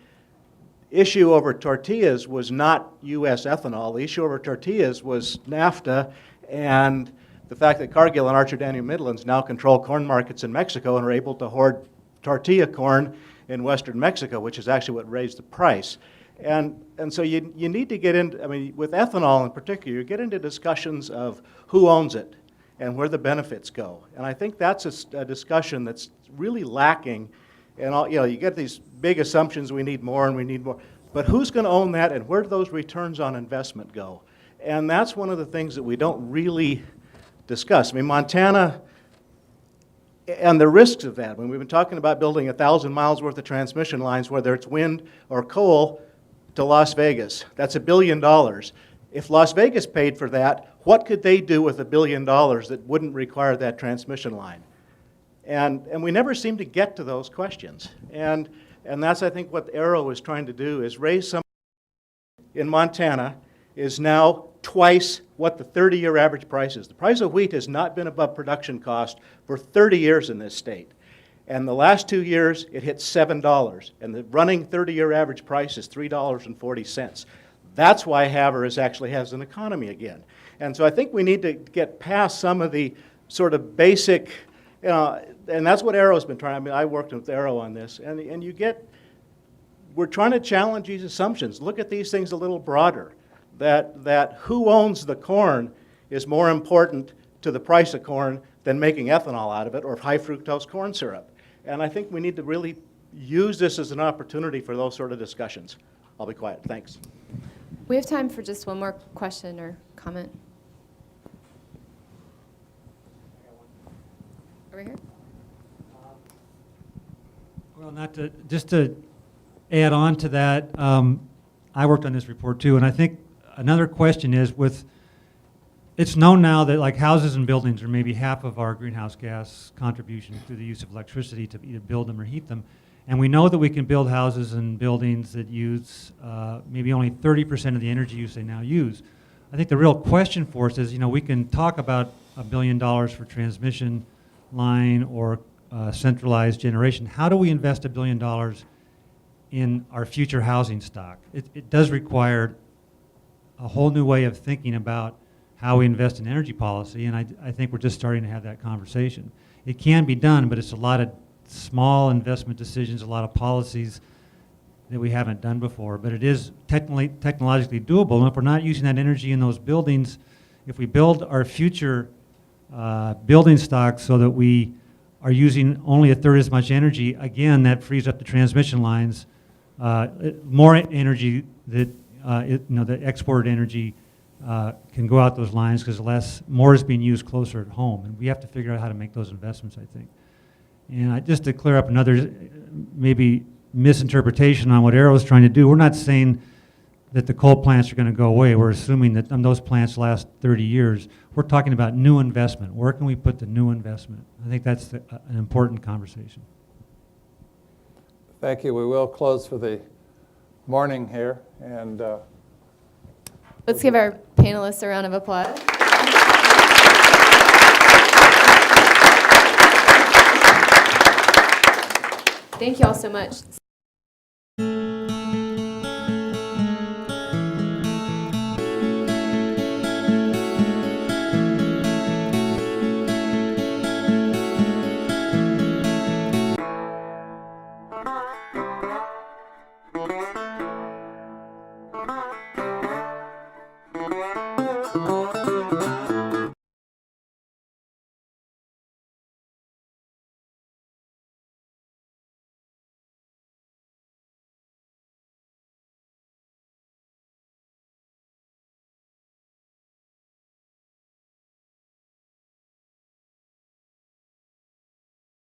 issue over tortillas was not U.S. ethanol. The issue over tortillas was NAFTA and the fact that Cargill and Archer Daniel Midlands now control corn markets in Mexico and are able to hoard tortilla corn in western Mexico, which is actually what raised the price. And so you need to get into, I mean, with ethanol in particular, you get into discussions of who owns it and where the benefits go. And I think that's a discussion that's really lacking. And you get these big assumptions, we need more and we need more. But who's going to own that and where do those returns on investment go? And that's one of the things that we don't really discuss. I mean, Montana and the risks of that. When we've been talking about building 1,000 miles worth of transmission lines, whether it's wind or coal, to Las Vegas. That's $1 billion. If Las Vegas paid for that, what could they do with $1 billion that wouldn't require that transmission line? And we never seem to get to those questions. And that's, I think, what Arrow is trying to do, is raise some in Montana is now twice what the 30-year average price is. The price of wheat has not been above production cost for 30 years in this state. And the last 2 years, it hit $7. And the running 30-year average price is $3.40. That's why Havre actually has an economy again. And so I think we need to get past some of the sort of basic, and that's what Arrow's been trying. I mean, I worked with Arrow on this. And you get we're trying to challenge these assumptions. Look at these things a little broader, that who owns the corn is more important to the price of corn than making ethanol out of it or high fructose corn syrup. And I think we need to really use this as an opportunity for those sort of discussions. I'll be quiet. Thanks. We have time for just one more question or comment. Over here. Well, just to add on to that, I worked on this report too, and I think another question is it's known now that like houses and buildings are maybe half of our greenhouse gas contribution through the use of electricity to either build them or heat them. And we know that we can build houses and buildings that use maybe only 30% of the energy use they now use. I think the real question for us is, we can talk about $1 billion for transmission line or centralized generation. How do we invest $1 billion in our future housing stock? It does require a whole new way of thinking about how we invest in energy policy, and I think we're just starting to have that conversation. It can be done, but it's a lot of small investment decisions, a lot of policies that we haven't done before, but it is technologically doable. And if we're not using that energy in those buildings, if we build our future building stock so that we are using only a third as much energy, again, that frees up the transmission lines, more energy that, the exported energy can go out those lines because more is being used closer at home. And we have to figure out how to make those investments, I think. And just to clear up another maybe misinterpretation on what Arrow is trying to do, we're not saying that the coal plants are going to go away. We're assuming that those plants last 30 years. We're talking about new investment. Where can we put the new investment? I think that's an important conversation. Thank you. We will close for the morning here. And Let's give our panelists a round of applause. Thank you all so much.